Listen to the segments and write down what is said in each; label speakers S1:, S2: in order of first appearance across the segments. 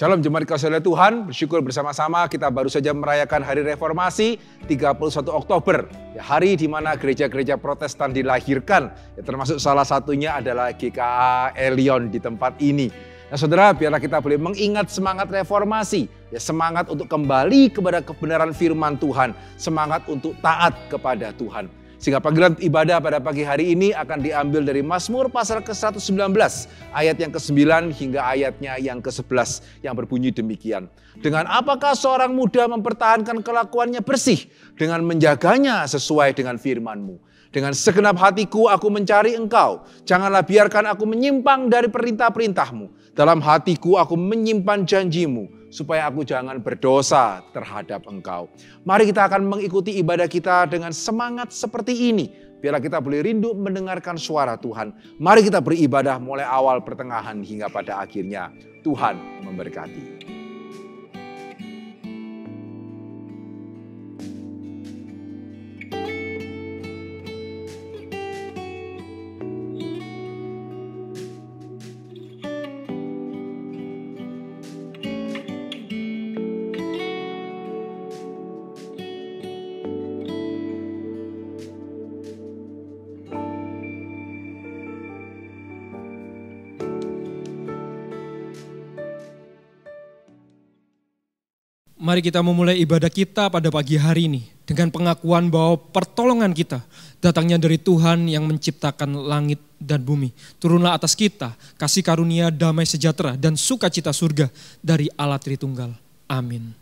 S1: Shalom jemaat kasih oleh Tuhan, bersyukur bersama-sama kita baru saja merayakan Hari Reformasi 31 Oktober. Ya, hari di mana gereja-gereja Protestan dilahirkan, ya, termasuk salah satunya adalah GKA Elion di tempat ini. Nah saudara, biarlah kita boleh mengingat semangat reformasi, ya, semangat untuk kembali kepada kebenaran firman Tuhan, semangat untuk taat kepada Tuhan. Sehingga panggilan ibadah pada pagi hari ini akan diambil dari Mazmur pasal ke-119, ayat yang ke-9 hingga ayatnya yang ke-11 yang berbunyi demikian. Dengan apakah seorang muda mempertahankan kelakuannya bersih dengan menjaganya sesuai dengan firman-Mu. Dengan segenap hatiku aku mencari Engkau, janganlah biarkan aku menyimpang dari perintah-perintah-Mu. Dalam hatiku aku menyimpan janji-Mu, supaya aku jangan berdosa terhadap Engkau. Mari kita akan mengikuti ibadah kita dengan semangat seperti ini. Biarlah kita boleh rindu mendengarkan suara Tuhan. Mari kita beribadah mulai awal, pertengahan, hingga pada akhirnya. Tuhan memberkati.
S2: Mari kita memulai ibadah kita pada pagi hari ini dengan pengakuan bahwa pertolongan kita datangnya dari Tuhan yang menciptakan langit dan bumi. Turunlah atas kita kasih karunia, damai sejahtera dan sukacita surga dari Allah Tritunggal. Amin.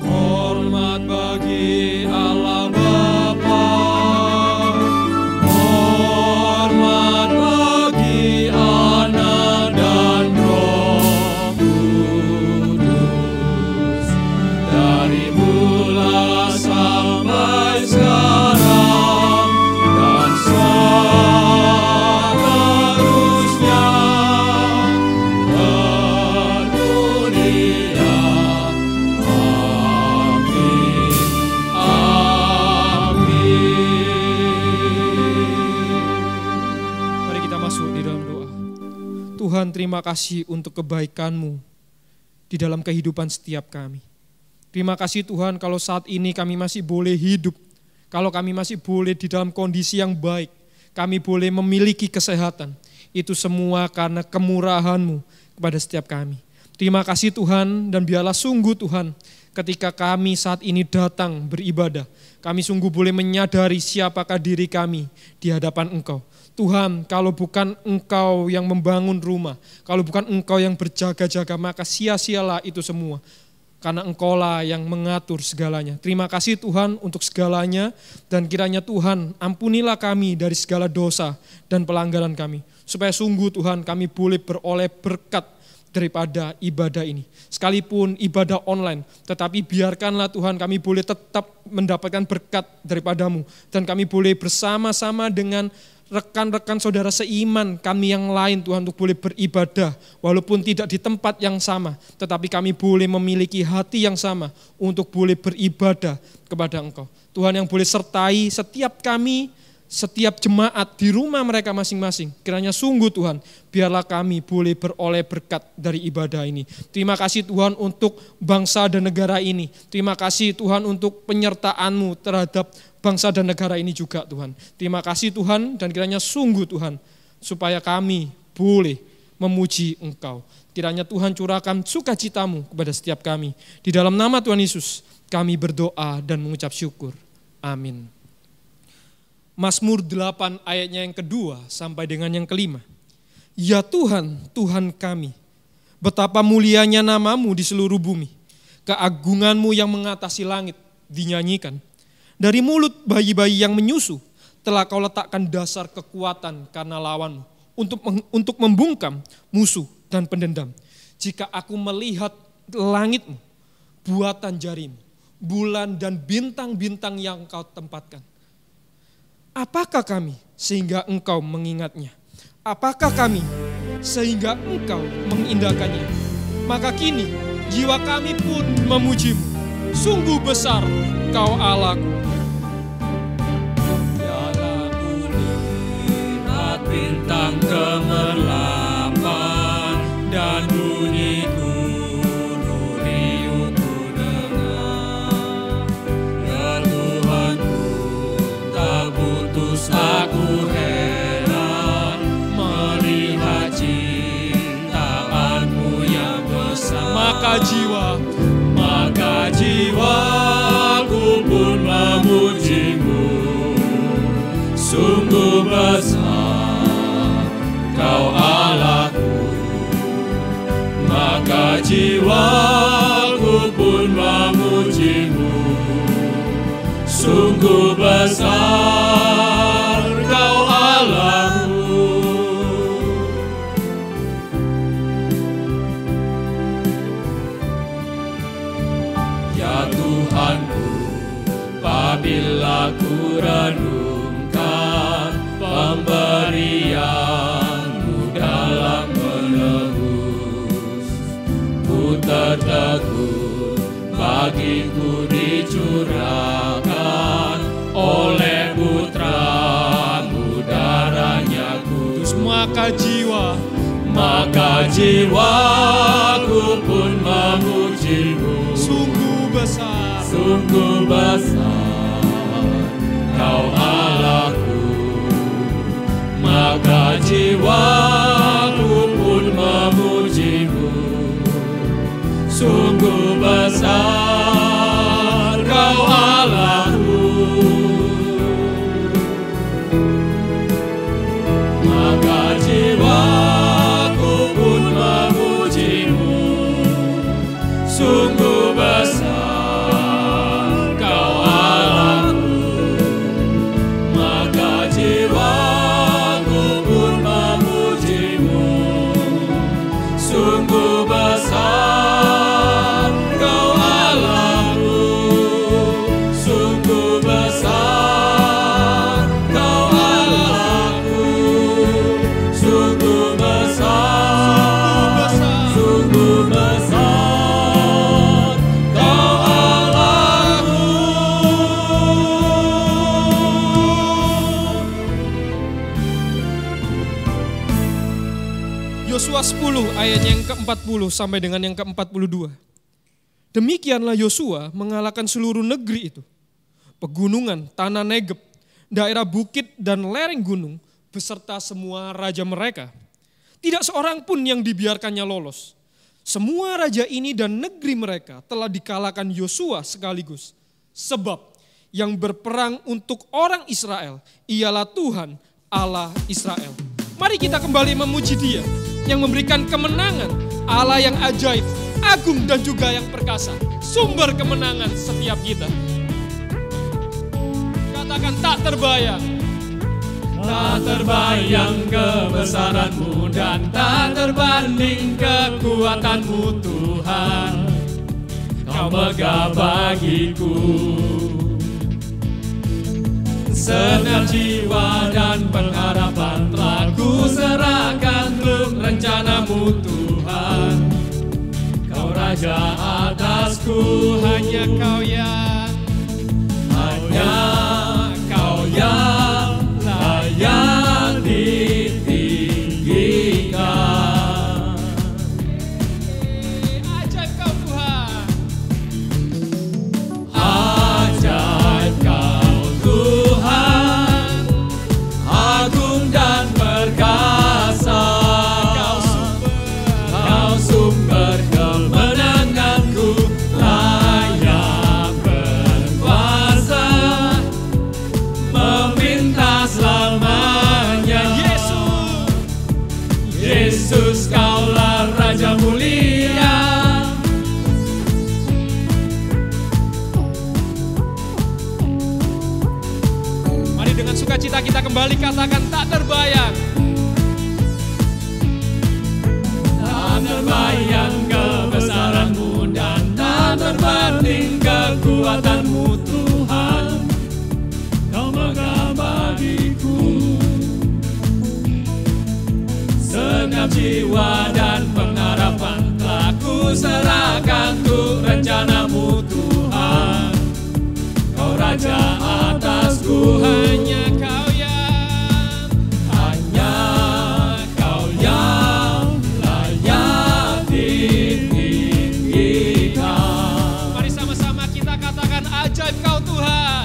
S2: Hormat bagi Allah Bapa. Tuhan, terima kasih untuk kebaikan-Mu di dalam kehidupan setiap kami. Terima kasih Tuhan kalau saat ini kami masih boleh hidup, kalau kami masih boleh di dalam kondisi yang baik, kami boleh memiliki kesehatan. Itu semua karena kemurahan-Mu kepada setiap kami. Terima kasih Tuhan, dan biarlah sungguh Tuhan ketika kami saat ini datang beribadah, kami sungguh boleh menyadari siapakah diri kami di hadapan Engkau. Tuhan, kalau bukan Engkau yang membangun rumah, kalau bukan Engkau yang berjaga-jaga, maka sia-sialah itu semua. Karena Engkaulah yang mengatur segalanya. Terima kasih Tuhan untuk segalanya, dan kiranya Tuhan ampunilah kami dari segala dosa dan pelanggaran kami. Supaya sungguh Tuhan kami boleh beroleh berkat daripada ibadah ini. Sekalipun ibadah online, tetapi biarkanlah Tuhan kami boleh tetap mendapatkan berkat daripada-Mu. Dan kami boleh bersama-sama dengan rekan-rekan saudara seiman kami yang lain Tuhan untuk boleh beribadah walaupun tidak di tempat yang sama, tetapi kami boleh memiliki hati yang sama untuk boleh beribadah kepada Engkau. Tuhan yang boleh sertai setiap kami, setiap jemaat di rumah mereka masing-masing. Kiranya sungguh Tuhan, biarlah kami boleh beroleh berkat dari ibadah ini. Terima kasih Tuhan untuk bangsa dan negara ini. Terima kasih Tuhan untuk penyertaan-Mu terhadap bangsa dan negara ini juga Tuhan. Terima kasih Tuhan, dan kiranya sungguh Tuhan, supaya kami boleh memuji Engkau. Kiranya Tuhan curahkan sukacita-Mu kepada setiap kami. Di dalam nama Tuhan Yesus kami berdoa dan mengucap syukur. Amin. Mazmur 8 ayatnya yang kedua sampai dengan yang kelima. Ya Tuhan, Tuhan kami, betapa mulianya nama-Mu di seluruh bumi. Keagungan-Mu yang mengatasi langit dinyanyikan. Dari mulut bayi-bayi yang menyusu telah Kau letakkan dasar kekuatan karena lawan-Mu untuk membungkam musuh dan pendendam. Jika aku melihat langit-Mu, buatan jari-Mu, bulan dan bintang-bintang yang Kau tempatkan. Apakah kami sehingga Engkau mengingatnya? Apakah kami sehingga Engkau mengindahkannya? Maka kini jiwa kami pun memuji-Mu. Sungguh besar Engkau Allahku.
S3: Bintang gemerlapan dan bunyi gunung riuh ku dengar. Ya Tuhanku, tak putus aku heran melihat cinta-Mu yang besar. Maka jiwaku pun memuji-Mu, sungguh besar Kau Allahku. Maka jiwaku pun memuji-Mu, sungguh besar Kau Allahku. Ya Tuhanku, apabila ku renungkan pemberian-Mu dalam menebus, ku tertegun bagiku dicurahkan oleh Putra-Mu darahnya kudus. Maka jiwaku pun memuji-Mu, sungguh besar Kau Allahku. Maka jiwaku pun memuji-Mu, sungguh besar Kau Allahku. Maka jiwaku pun memuji-Mu, sungguh besar Kau Allahku. Maka jiwaku pun memuji-Mu, sungguh besar Kau Allahku. Sungguh besar Kau Allahku. Sungguh besar, sungguh besar Kau Allahku.
S2: Yosua 10 ayat yang ke-40 sampai dengan yang ke-42. Demikianlah Yosua mengalahkan seluruh negeri itu. Pegunungan, tanah Negeb, daerah bukit dan lereng gunung, beserta semua raja mereka. Tidak seorang pun yang dibiarkannya lolos. Semua raja ini dan negeri mereka telah dikalahkan Yosua sekaligus. Sebab yang berperang untuk orang Israel ialah Tuhan Allah Israel. Mari kita kembali memuji Dia yang memberikan kemenangan, Allah yang ajaib, agung dan juga yang perkasa, sumber kemenangan setiap kita. Katakan tak terbayang.
S3: Tak terbayang kebesaran-Mu dan tak terbanding kekuatan-Mu Tuhan. Kau megah bagiku. Segenap jiwa dan pengharapan telah ku serahkan untuk rencana-Mu Tuhan. Kau Raja atasku, hanya Kau yang layak ditinggikan.
S2: Ajaib Kau Tuhan.
S3: Ajaib Kau Tuhan, agung dan perkasa. Kau sumber kemenanganku, layak berkuasa, meminta selamanya. Yesus, Kaulah Raja mulia.
S2: Mari dengan sukacita kita kembali katakan tak terbayang.
S3: Tak terbayang kebesaran-Mu dan tak terbanding kekuatan-Mu Tuhan. Kau megah bagiku. Segenap jiwa dan pengharapan telah ku serahkan untuk rencana-Mu Tuhan. raja atasku.
S2: Hanya Kau yang
S3: layak ditinggikan.
S2: Mari sama-sama kita katakan ajaib Kau Tuhan.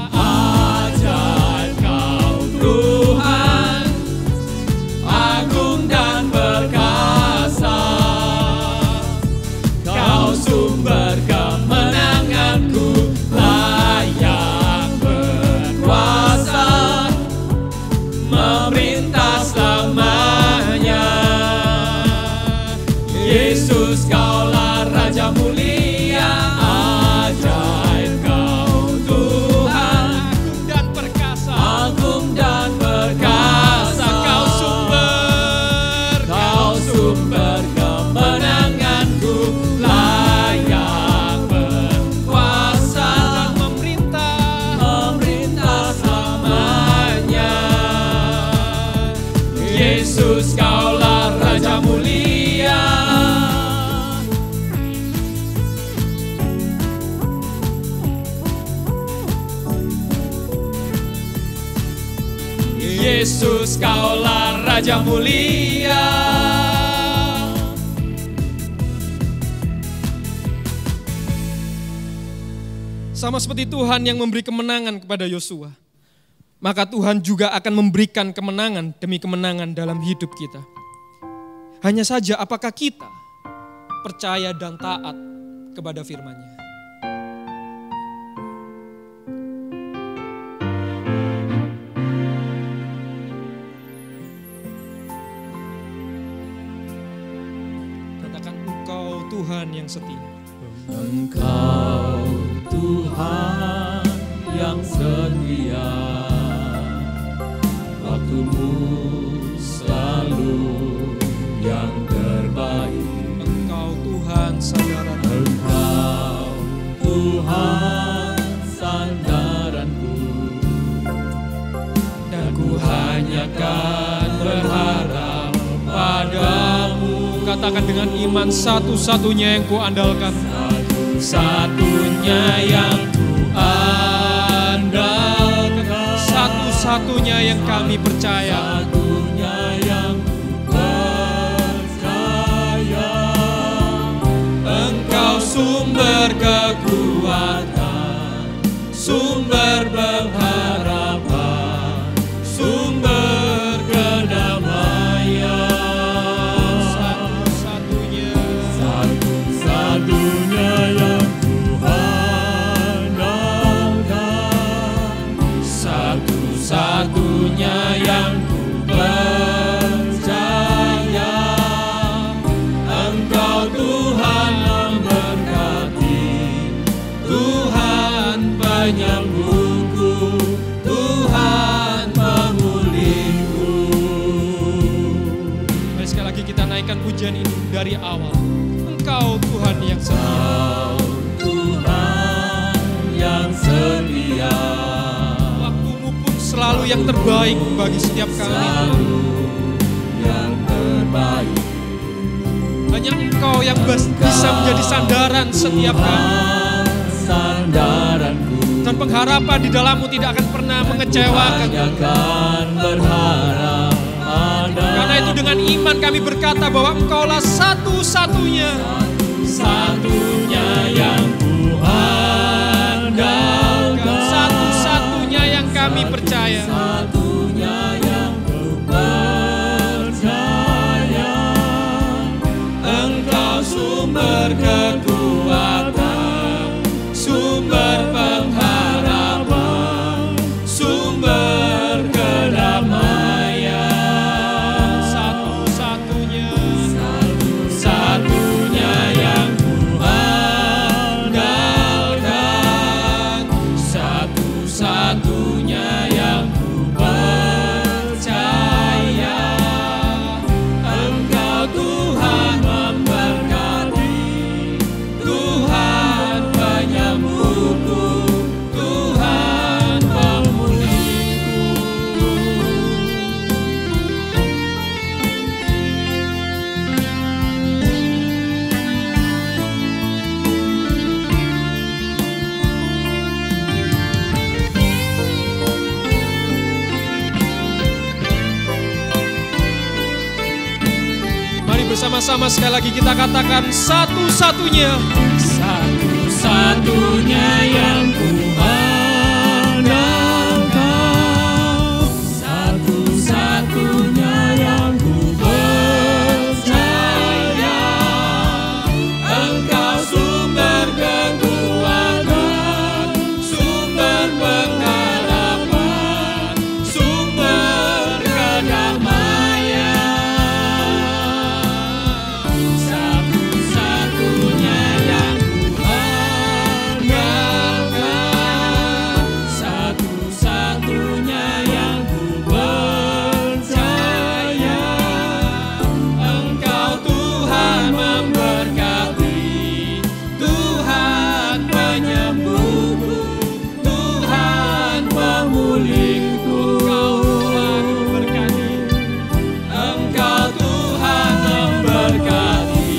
S3: Ajaib Kau Tuhan, agung dan perkasa. Kau sumber kemenanganku, layak berkuasa, memerintah selamanya. Yesus, Kaulah Raja mulia, ajaib Kau Tuhan,
S2: Agung dan perkasa.
S3: agung dan perkasa. Kau sumber kemenanganku, layak berkuasa,
S2: Dan
S3: memerintah selamanya. Yesus, Kaulah Raja mulia. Yesus, Kaulah Raja mulia.
S2: Sama seperti Tuhan yang memberi kemenangan kepada Yosua, maka Tuhan juga akan memberikan kemenangan demi kemenangan dalam hidup kita. Hanya saja apakah kita percaya dan taat kepada firman-Nya. Katakan, Engkau Tuhan yang setia.
S3: Engkau Tuhan yang setia, waktumu selalu yang terbaik.
S2: Engkau Tuhan sandaran.
S3: Engkau Tuhan sandaranku, dan ku hanya kan berharap padamu.
S2: Katakan dengan iman, satu-satunya yang ku andalkan.
S3: Satu-satunya yang ku andalkan,
S2: Satu-satunya yang kami percaya.
S3: satunya yang ku percaya. Engkau sumber kekuatan, sumber pengharapan, sumber kedamaian.
S2: Satu-satunya.
S3: Satu-satunya yang ku andalkan, satu-satunya yang ku percaya. Engkau Tuhan memberkati, Tuhan penyembuhku, Tuhan pemulihku.
S2: Mari sekali lagi kita naikkan pujian ini dari awal. Engkau Tuhan yang setia.
S3: Tuhan yang setia,
S2: Waktumu pun selalu yang terbaik bagi setiap kami.
S3: selalu yang terbaik.
S2: Hanya Engkau yang bisa menjadi sandaran setiap kami.
S3: Tuhan sandaranku,
S2: Dan pengharapan di dalam-Mu tidak akan pernah mengecewakan.
S3: hanya kan berharap
S2: Karena itu dengan iman kami berkata bahwa Engkaulah satu-satunya.
S3: satunya yang ku andalkan,
S2: Satu-satunya yang kami percaya.
S3: satunya yang ku percaya. Engkau sumber kekuatan, sumber pengharapan, sumber kedamaian.
S2: Satu-satunya.
S3: Satu-satunya yang ku andalkan,
S2: bersama-sama sekali lagi kita katakan satu-satunya.
S3: Satu-satunya yang kuandalkan, satu-satunya yang ku percaya. Engkau sumber kekuatan, sumber pengharapan, sumber kedamaian. Satu-satunya yang kuandalkan, satu-satunya yang ku percaya. Engkau Tuhan memberkati, Tuhan penyembuhku, Tuhan pemulihku. Engkau Tuhan memberkati,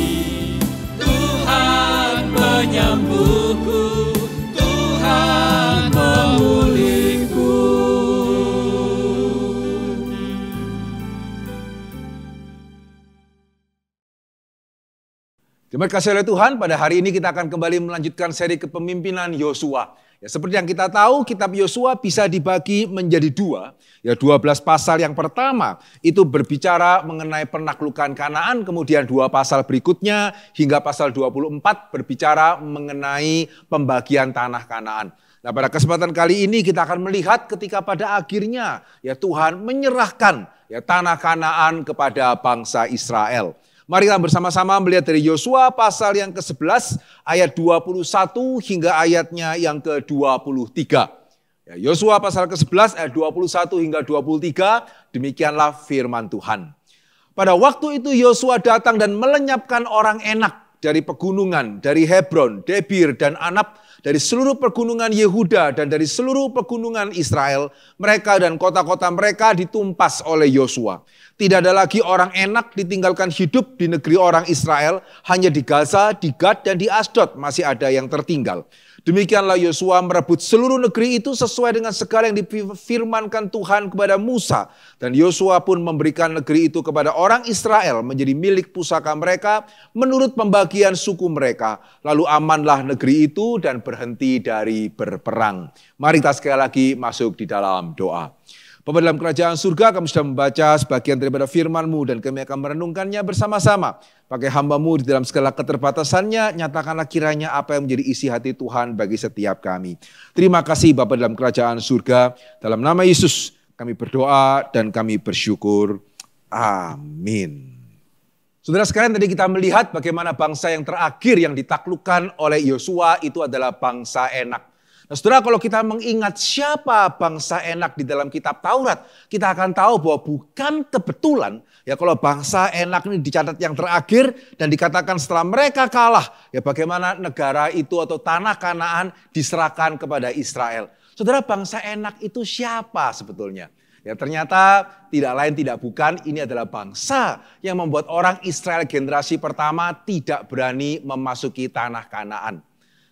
S3: Tuhan penyembuhku, Tuhan pemulihku.
S1: Terima kasih oleh Tuhan, pada hari ini kita akan kembali melanjutkan seri kepemimpinan Yosua. Ya, seperti yang kita tahu, kitab Yosua bisa dibagi menjadi dua. Ya, 12 pasal yang pertama itu berbicara mengenai penaklukan Kanaan, kemudian 2 pasal berikutnya hingga pasal 24 berbicara mengenai pembagian tanah Kanaan. Nah, pada kesempatan kali ini kita akan melihat ketika pada akhirnya ya Tuhan menyerahkan ya tanah Kanaan kepada bangsa Israel. Mari kita bersama-sama melihat dari Yosua pasal yang ke-11 ayat 21 hingga ayatnya yang ke-23. Ya, Yosua pasal ke-11 ayat 21 hingga 23, demikianlah firman Tuhan. Pada waktu itu Yosua datang dan melenyapkan orang Enak dari pegunungan, dari Hebron, Debir dan Anab, dari seluruh pegunungan Yehuda dan dari seluruh pegunungan Israel. Mereka dan kota-kota mereka ditumpas oleh Yosua. Tidak ada lagi orang Enak ditinggalkan hidup di negeri orang Israel. Hanya di Gaza, di Gad dan di Asdod masih ada yang tertinggal. Demikianlah Yosua merebut seluruh negeri itu sesuai dengan segala yang difirmankan Tuhan kepada Musa. Dan Yosua pun memberikan negeri itu kepada orang Israel menjadi milik pusaka mereka menurut pembagian suku mereka. Lalu amanlah negeri itu dan berhenti dari berperang. Mari kita sekali lagi masuk di dalam doa. Bapa dalam kerajaan surga, kami sudah membaca sebagian daripada firman-Mu dan kami akan merenungkannya bersama-sama. Pakai hamba-Mu di dalam segala keterbatasannya, nyatakanlah kiranya apa yang menjadi isi hati Tuhan bagi setiap kami. Terima kasih Bapa dalam kerajaan surga, dalam nama Yesus kami berdoa dan kami bersyukur. Amin. Saudara sekalian, tadi kita melihat bagaimana bangsa yang terakhir yang ditaklukkan oleh Yosua itu adalah bangsa Enak. Nah, saudara, kalau kita mengingat siapa bangsa Enak di dalam kitab Taurat, kita akan tahu bahwa bukan kebetulan ya kalau bangsa Enak ini dicatat yang terakhir dan dikatakan setelah mereka kalah, ya bagaimana negara itu atau tanah Kanaan diserahkan kepada Israel. Saudara, bangsa Enak itu siapa sebetulnya? Ya ternyata tidak lain tidak bukan, ini adalah bangsa yang membuat orang Israel generasi pertama tidak berani memasuki tanah Kanaan.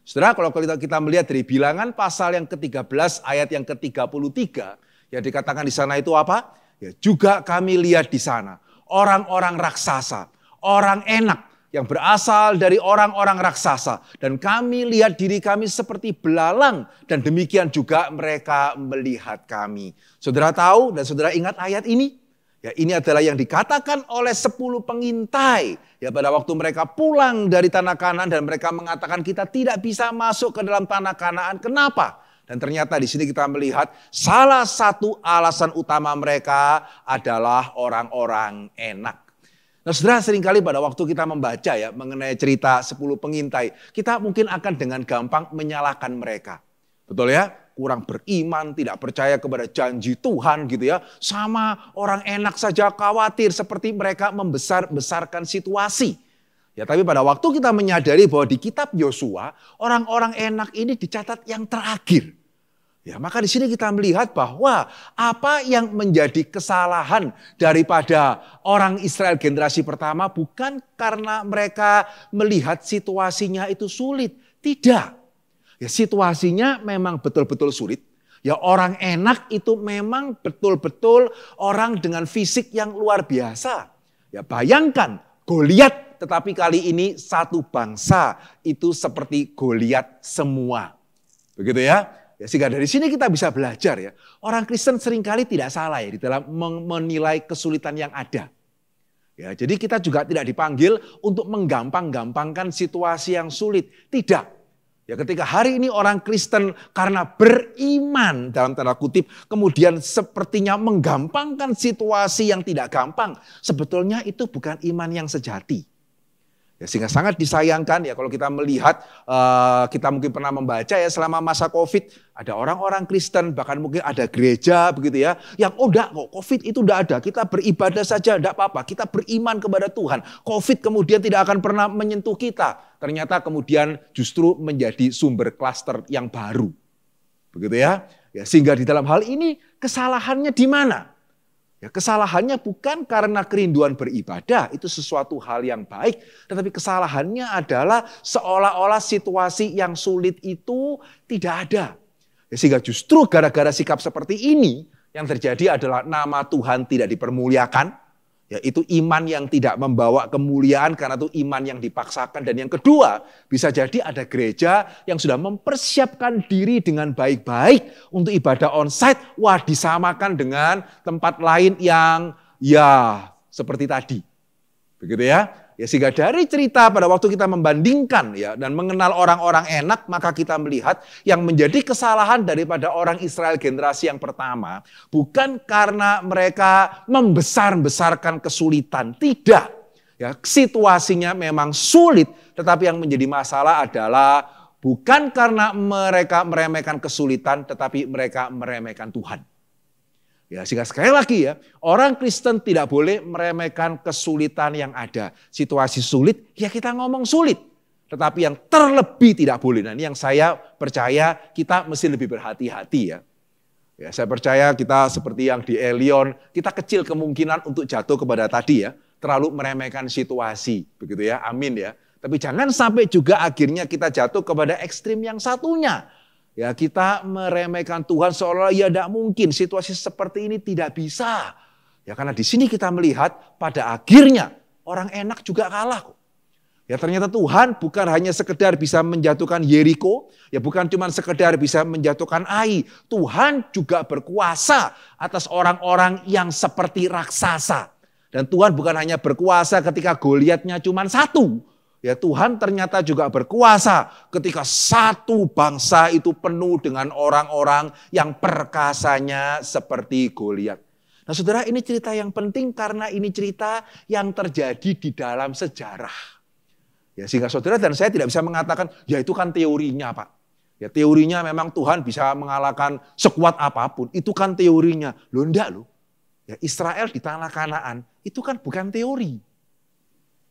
S1: Saudara, kalau kita melihat dari Bilangan pasal yang ke-13 ayat yang ke-33, yang dikatakan di sana itu apa? Ya, juga kami lihat di sana orang-orang raksasa, orang Enak yang berasal dari orang-orang raksasa, dan kami lihat diri kami seperti belalang dan demikian juga mereka melihat kami. Saudara tahu dan saudara ingat ayat ini? Ya, ini adalah yang dikatakan oleh 10 pengintai. Ya, pada waktu mereka pulang dari tanah Kanaan dan mereka mengatakan kita tidak bisa masuk ke dalam tanah Kanaan. Kenapa? Dan ternyata di sini kita melihat salah satu alasan utama mereka adalah orang-orang Enak. Nah, saudara, seringkali pada waktu kita membaca ya mengenai cerita 10 pengintai, kita mungkin akan dengan gampang menyalahkan mereka. Betul ya? Kurang beriman, tidak percaya kepada janji Tuhan gitu ya. Sama orang Enak saja khawatir seperti mereka membesar-besarkan situasi. Ya, tapi pada waktu kita menyadari bahwa di kitab Yosua, orang-orang Enak ini dicatat yang terakhir. Ya, maka di sini kita melihat bahwa apa yang menjadi kesalahan daripada orang Israel generasi pertama bukan karena mereka melihat situasinya itu sulit. Tidak. Ya, situasinya memang betul-betul sulit. Ya, orang Enak itu memang betul-betul orang dengan fisik yang luar biasa. Ya, bayangkan Goliat, tetapi kali ini satu bangsa itu seperti Goliat semua. Begitu ya. Ya, sehingga dari sini kita bisa belajar ya. Orang Kristen seringkali tidak salah ya di dalam menilai kesulitan yang ada. Ya, jadi kita juga tidak dipanggil untuk menggampang-gampangkan situasi yang sulit. Tidak. Ya, ketika hari ini orang Kristen karena beriman dalam tanda kutip kemudian sepertinya menggampangkan situasi yang tidak gampang. Sebetulnya itu bukan iman yang sejati. Ya, sehingga sangat disayangkan ya kalau kita melihat, kita mungkin pernah membaca ya selama masa COVID, ada orang-orang Kristen, bahkan mungkin ada gereja begitu ya, yang enggak kok COVID itu enggak ada, kita beribadah saja enggak apa-apa, kita beriman kepada Tuhan. COVID kemudian tidak akan pernah menyentuh kita. Ternyata kemudian justru menjadi sumber klaster yang baru. Begitu ya. Ya, sehingga di dalam hal ini kesalahannya di mana? Ya, kesalahannya bukan karena kerinduan beribadah, itu sesuatu hal yang baik. Tetapi kesalahannya adalah seolah-olah situasi yang sulit itu tidak ada. Ya, sehingga justru gara-gara sikap seperti ini, yang terjadi adalah nama Tuhan tidak dipermuliakan. Ya, itu iman yang tidak membawa kemuliaan karena itu iman yang dipaksakan. Dan yang kedua, bisa jadi ada gereja yang sudah mempersiapkan diri dengan baik-baik untuk ibadah onsite. Wah, disamakan dengan tempat lain yang ya seperti tadi. Begitu ya. Ya, sehingga dari cerita pada waktu kita membandingkan ya dan mengenal orang-orang enak, maka kita melihat yang menjadi kesalahan daripada orang Israel generasi yang pertama bukan karena mereka membesar-besarkan kesulitan, tidak. Ya, situasinya memang sulit, tetapi yang menjadi masalah adalah bukan karena mereka meremehkan kesulitan, tetapi mereka meremehkan Tuhan. Ya, sehingga sekali lagi ya, orang Kristen tidak boleh meremehkan kesulitan yang ada. Situasi sulit, ya kita ngomong sulit. Tetapi yang terlebih tidak boleh. Nah, ini yang saya percaya kita mesti lebih berhati-hati ya. Ya, saya percaya kita seperti yang di Elion, kita kecil kemungkinan untuk jatuh kepada tadi ya, terlalu meremehkan situasi, begitu ya. Amin ya. Tapi jangan sampai juga akhirnya kita jatuh kepada ekstrim yang satunya. Ya, kita meremehkan Tuhan seolah ya tidak mungkin situasi seperti ini tidak bisa. Ya, karena di sini kita melihat pada akhirnya orang enak juga kalah kok. Ya, ternyata Tuhan bukan hanya sekedar bisa menjatuhkan Yeriko, ya bukan cuma sekedar bisa menjatuhkan Ai. Tuhan juga berkuasa atas orang-orang yang seperti raksasa. Dan Tuhan bukan hanya berkuasa ketika Goliatnya cuma satu. Ya, Tuhan ternyata juga berkuasa ketika satu bangsa itu penuh dengan orang-orang yang perkasanya seperti Goliat. Nah, saudara, ini cerita yang penting karena ini cerita yang terjadi di dalam sejarah. Ya, sehingga saudara dan saya tidak bisa mengatakan, ya itu kan teorinya Pak. Ya, teorinya memang Tuhan bisa mengalahkan sekuat apapun. Itu kan teorinya. Loh enggak loh. Ya, Israel di tanah Kanaan itu kan bukan teori.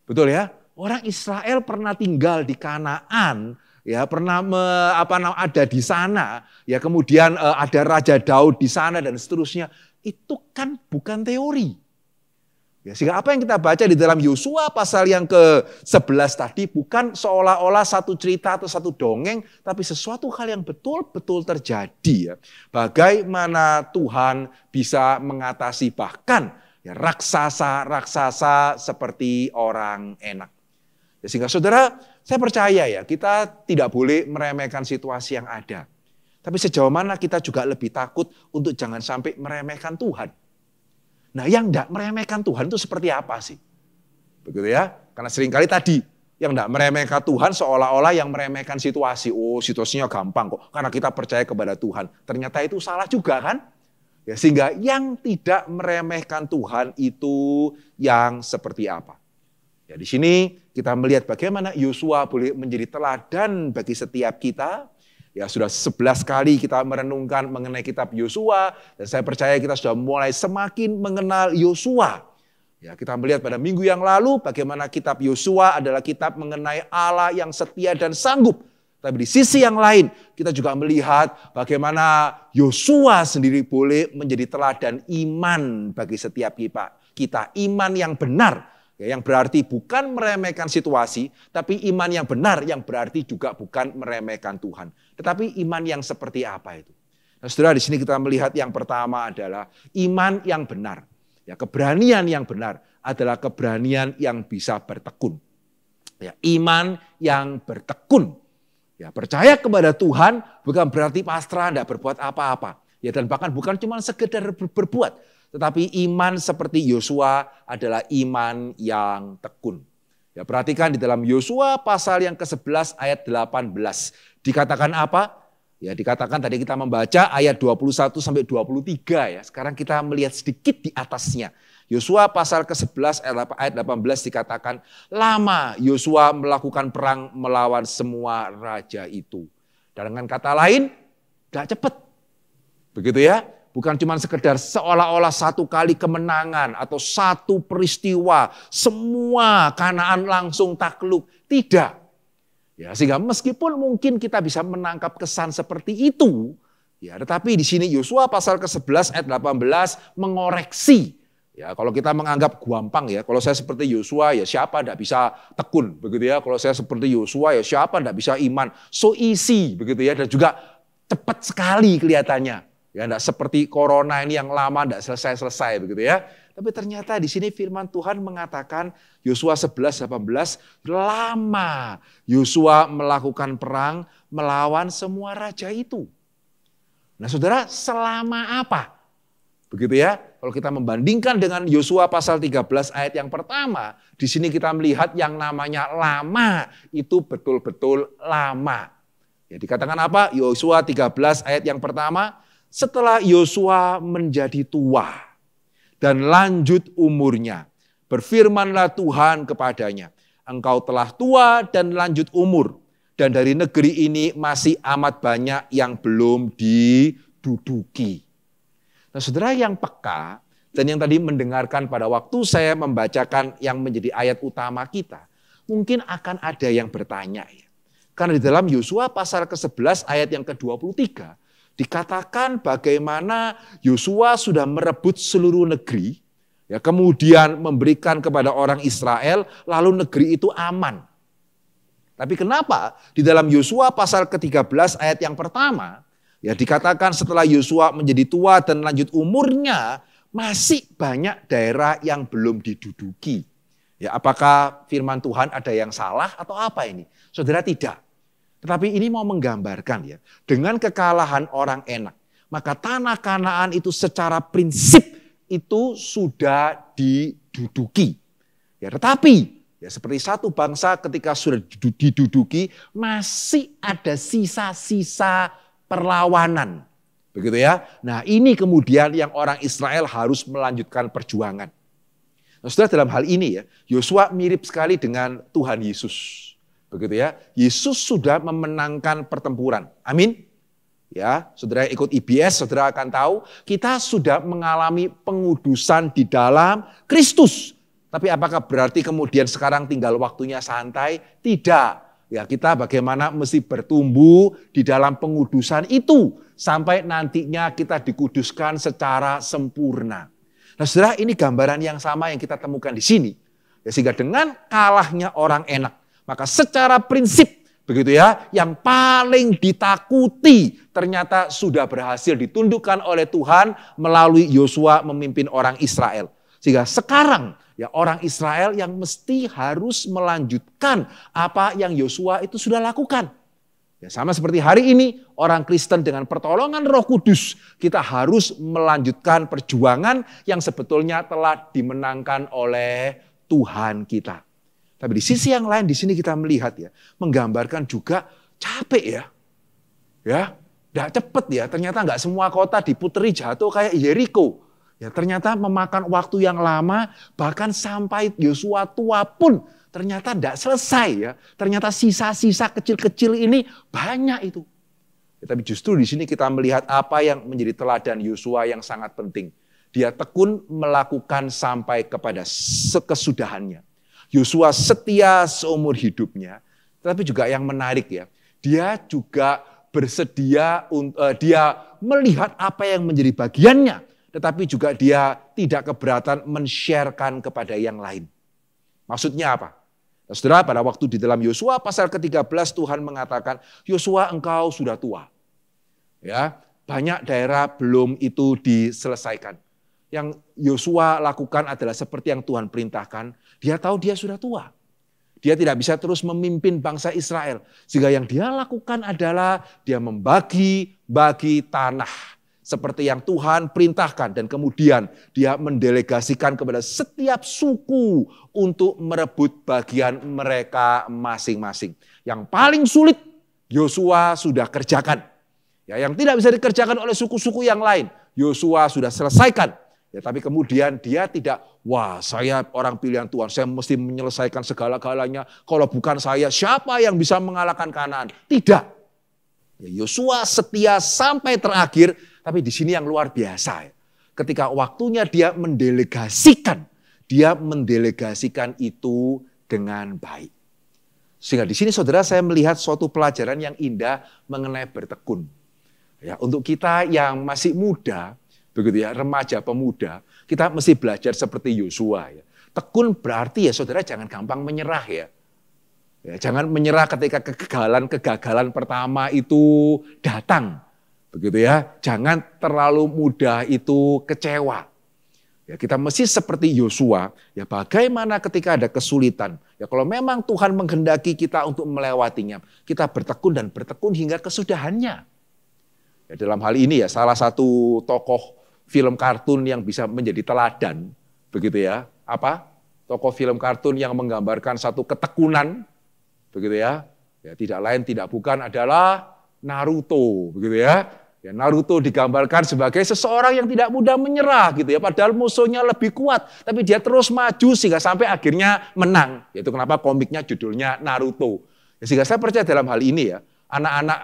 S1: Betul ya? Orang Israel pernah tinggal di Kanaan, ya pernah ada di sana, ya kemudian ada Raja Daud di sana dan seterusnya. Itu kan bukan teori. Ya, sehingga apa yang kita baca di dalam Yosua pasal yang ke-11 tadi bukan seolah-olah satu cerita atau satu dongeng, tapi sesuatu hal yang betul-betul terjadi. Ya. Bagaimana Tuhan bisa mengatasi bahkan ya, raksasa-raksasa seperti orang enak. Ya, sehingga saudara, saya percaya ya kita tidak boleh meremehkan situasi yang ada. Tapi sejauh mana kita juga lebih takut untuk jangan sampai meremehkan Tuhan. Nah, yang tidak meremehkan Tuhan itu seperti apa sih? Begitu ya, karena seringkali tadi yang tidak meremehkan Tuhan seolah-olah yang meremehkan situasi. Oh, situasinya gampang kok karena kita percaya kepada Tuhan. Ternyata itu salah juga kan? Ya, sehingga yang tidak meremehkan Tuhan itu yang seperti apa? Ya, di sini kita melihat bagaimana Yosua boleh menjadi teladan bagi setiap kita. Ya, sudah 11 kali kita merenungkan mengenai kitab Yosua dan saya percaya kita sudah mulai semakin mengenal Yosua. Ya, kita melihat pada minggu yang lalu bagaimana kitab Yosua adalah kitab mengenai Allah yang setia dan sanggup. Tapi di sisi yang lain kita juga melihat bagaimana Yosua sendiri boleh menjadi teladan iman bagi setiap kita. Iman yang benar. Ya, yang berarti bukan meremehkan situasi, tapi iman yang benar yang berarti juga bukan meremehkan Tuhan. Tetapi iman yang seperti apa itu? Nah, saudara, di sini kita melihat yang pertama adalah iman yang benar. Ya, keberanian yang benar adalah keberanian yang bisa bertekun. Ya, iman yang bertekun. Ya, percaya kepada Tuhan bukan berarti pasrah, tidak berbuat apa-apa. Ya, dan bahkan bukan cuma sekedar berbuat, tetapi iman seperti Yosua adalah iman yang tekun. Ya, perhatikan di dalam Yosua pasal yang ke-11 ayat 18. Dikatakan apa? Ya, dikatakan tadi kita membaca ayat 21 sampai 23 ya. Sekarang kita melihat sedikit di atasnya. Yosua pasal ke-11 ayat 18 dikatakan, lama Yosua melakukan perang melawan semua raja itu. Dan dengan kata lain, tidak cepat. Begitu ya, bukan cuma sekedar seolah-olah satu kali kemenangan atau satu peristiwa, semua Kanaan langsung takluk. Tidak. Ya, sehingga meskipun mungkin kita bisa menangkap kesan seperti itu, ya, tetapi di sini Yosua pasal ke-11 ayat 18 mengoreksi. Ya, kalau kita menganggap gampang ya, kalau saya seperti Yosua ya siapa tidak bisa tekun, begitu ya. Kalau saya seperti Yosua ya siapa tidak bisa iman. So easy, begitu ya, dan juga cepat sekali kelihatannya. Ya, tidak seperti corona ini yang lama tidak selesai-selesai, begitu ya. Tapi ternyata di sini firman Tuhan mengatakan Yosua 11:18, lama Yosua melakukan perang melawan semua raja itu. Nah, saudara, selama apa? Begitu ya. Kalau kita membandingkan dengan Yosua pasal 13 ayat yang pertama, di sini kita melihat yang namanya lama itu betul-betul lama. Ya, dikatakan apa? Yosua 13 ayat yang pertama, setelah Yosua menjadi tua dan lanjut umurnya, berfirmanlah Tuhan kepadanya, engkau telah tua dan lanjut umur, dan dari negeri ini masih amat banyak yang belum diduduki. Nah, saudara yang peka dan yang tadi mendengarkan pada waktu saya membacakan yang menjadi ayat utama kita, mungkin akan ada yang bertanya ya. Karena di dalam Yosua pasal ke-11 ayat yang ke-23 dikatakan bagaimana Yosua sudah merebut seluruh negeri, ya, kemudian memberikan kepada orang Israel, lalu negeri itu aman. Tapi kenapa di dalam Yosua pasal ke-13 ayat yang pertama, ya dikatakan setelah Yosua menjadi tua dan lanjut umurnya, masih banyak daerah yang belum diduduki. Ya, apakah firman Tuhan ada yang salah atau apa ini? Saudara, tidak. Tetapi ini mau menggambarkan ya, dengan kekalahan orang Enak, maka tanah Kanaan itu secara prinsip itu sudah diduduki. Ya, tetapi ya seperti satu bangsa ketika sudah diduduki, masih ada sisa-sisa perlawanan, begitu ya. Nah, ini kemudian yang orang Israel harus melanjutkan perjuangan. Nah, saudara, dalam hal ini ya, Yosua mirip sekali dengan Tuhan Yesus, begitu ya. Yesus sudah memenangkan pertempuran. Amin. Ya, saudara ikut IBS, saudara akan tahu kita sudah mengalami pengudusan di dalam Kristus. Tapi apakah berarti kemudian sekarang tinggal waktunya santai? Tidak. Ya, kita bagaimana mesti bertumbuh di dalam pengudusan itu sampai nantinya kita dikuduskan secara sempurna. Nah, saudara, ini gambaran yang sama yang kita temukan di sini. Ya, sehingga dengan kalahnya orang Enak, maka secara prinsip begitu ya, yang paling ditakuti ternyata sudah berhasil ditundukkan oleh Tuhan melalui Yosua memimpin orang Israel. Sehingga sekarang ya orang Israel yang mesti harus melanjutkan apa yang Yosua itu sudah lakukan. Ya, sama seperti hari ini orang Kristen dengan pertolongan Roh Kudus kita harus melanjutkan perjuangan yang sebetulnya telah dimenangkan oleh Tuhan kita. Tapi di sisi yang lain di sini kita melihat ya, menggambarkan juga capek ya. Ya, enggak cepat ya. Ternyata enggak semua kota diputeri jatuh kayak Yeriko. Ya, ternyata memakan waktu yang lama, bahkan sampai Yosua tua pun ternyata tidak selesai ya. Ternyata sisa-sisa kecil-kecil ini banyak itu. Ya, tapi justru di sini kita melihat apa yang menjadi teladan Yosua yang sangat penting. Dia tekun melakukan sampai kepada kesudahannya. Yosua setia seumur hidupnya. Tetapi juga yang menarik ya, dia juga bersedia, dia melihat apa yang menjadi bagiannya. Tetapi juga dia tidak keberatan men-sharekan kepada yang lain. Maksudnya apa? Nah, saudara, pada waktu di dalam Yosua pasal ke-13 Tuhan mengatakan, Yosua engkau sudah tua. Ya, banyak daerah belum itu diselesaikan. yang Yosua lakukan adalah seperti yang Tuhan perintahkan. Dia tahu dia sudah tua. Dia tidak bisa terus memimpin bangsa Israel. Sehingga yang dia lakukan adalah dia membagi-bagi tanah. Seperti yang Tuhan perintahkan. Dan kemudian dia mendelegasikan kepada setiap suku untuk merebut bagian mereka masing-masing. Yang paling sulit Yosua sudah kerjakan. Ya, yang tidak bisa dikerjakan oleh suku-suku yang lain, Yosua sudah selesaikan. Ya, tapi kemudian dia tidak, wah saya orang pilihan Tuhan, saya mesti menyelesaikan segala-galanya. Kalau bukan saya, siapa yang bisa mengalahkan Kanaan? Tidak. Ya, Yosua setia sampai terakhir, tapi di sini yang luar biasa. Ya. Ketika waktunya dia mendelegasikan itu dengan baik. Sehingga di sini saudara saya melihat suatu pelajaran yang indah mengenai bertekun. Ya, untuk kita yang masih muda, begitu ya, remaja pemuda, kita mesti belajar seperti Yosua. Ya. Tekun berarti ya saudara jangan gampang menyerah ya. Ya, jangan menyerah ketika kegagalan pertama itu datang. Begitu ya, jangan terlalu mudah itu kecewa. Ya, kita mesti seperti Yosua, ya bagaimana ketika ada kesulitan. Ya kalau memang Tuhan menghendaki kita untuk melewatinya, kita bertekun hingga kesudahannya. Ya, dalam hal ini ya salah satu tokoh film kartun yang bisa menjadi teladan, begitu ya. Apa? Tokoh film kartun yang menggambarkan satu ketekunan, begitu ya. Ya tidak lain tidak bukan adalah Naruto, begitu ya. Ya, Naruto digambarkan sebagai seseorang yang tidak mudah menyerah gitu ya, padahal musuhnya lebih kuat, tapi dia terus maju sehingga sampai akhirnya menang. Itu kenapa komiknya judulnya Naruto. Ya, sehingga saya percaya dalam hal ini ya, anak-anak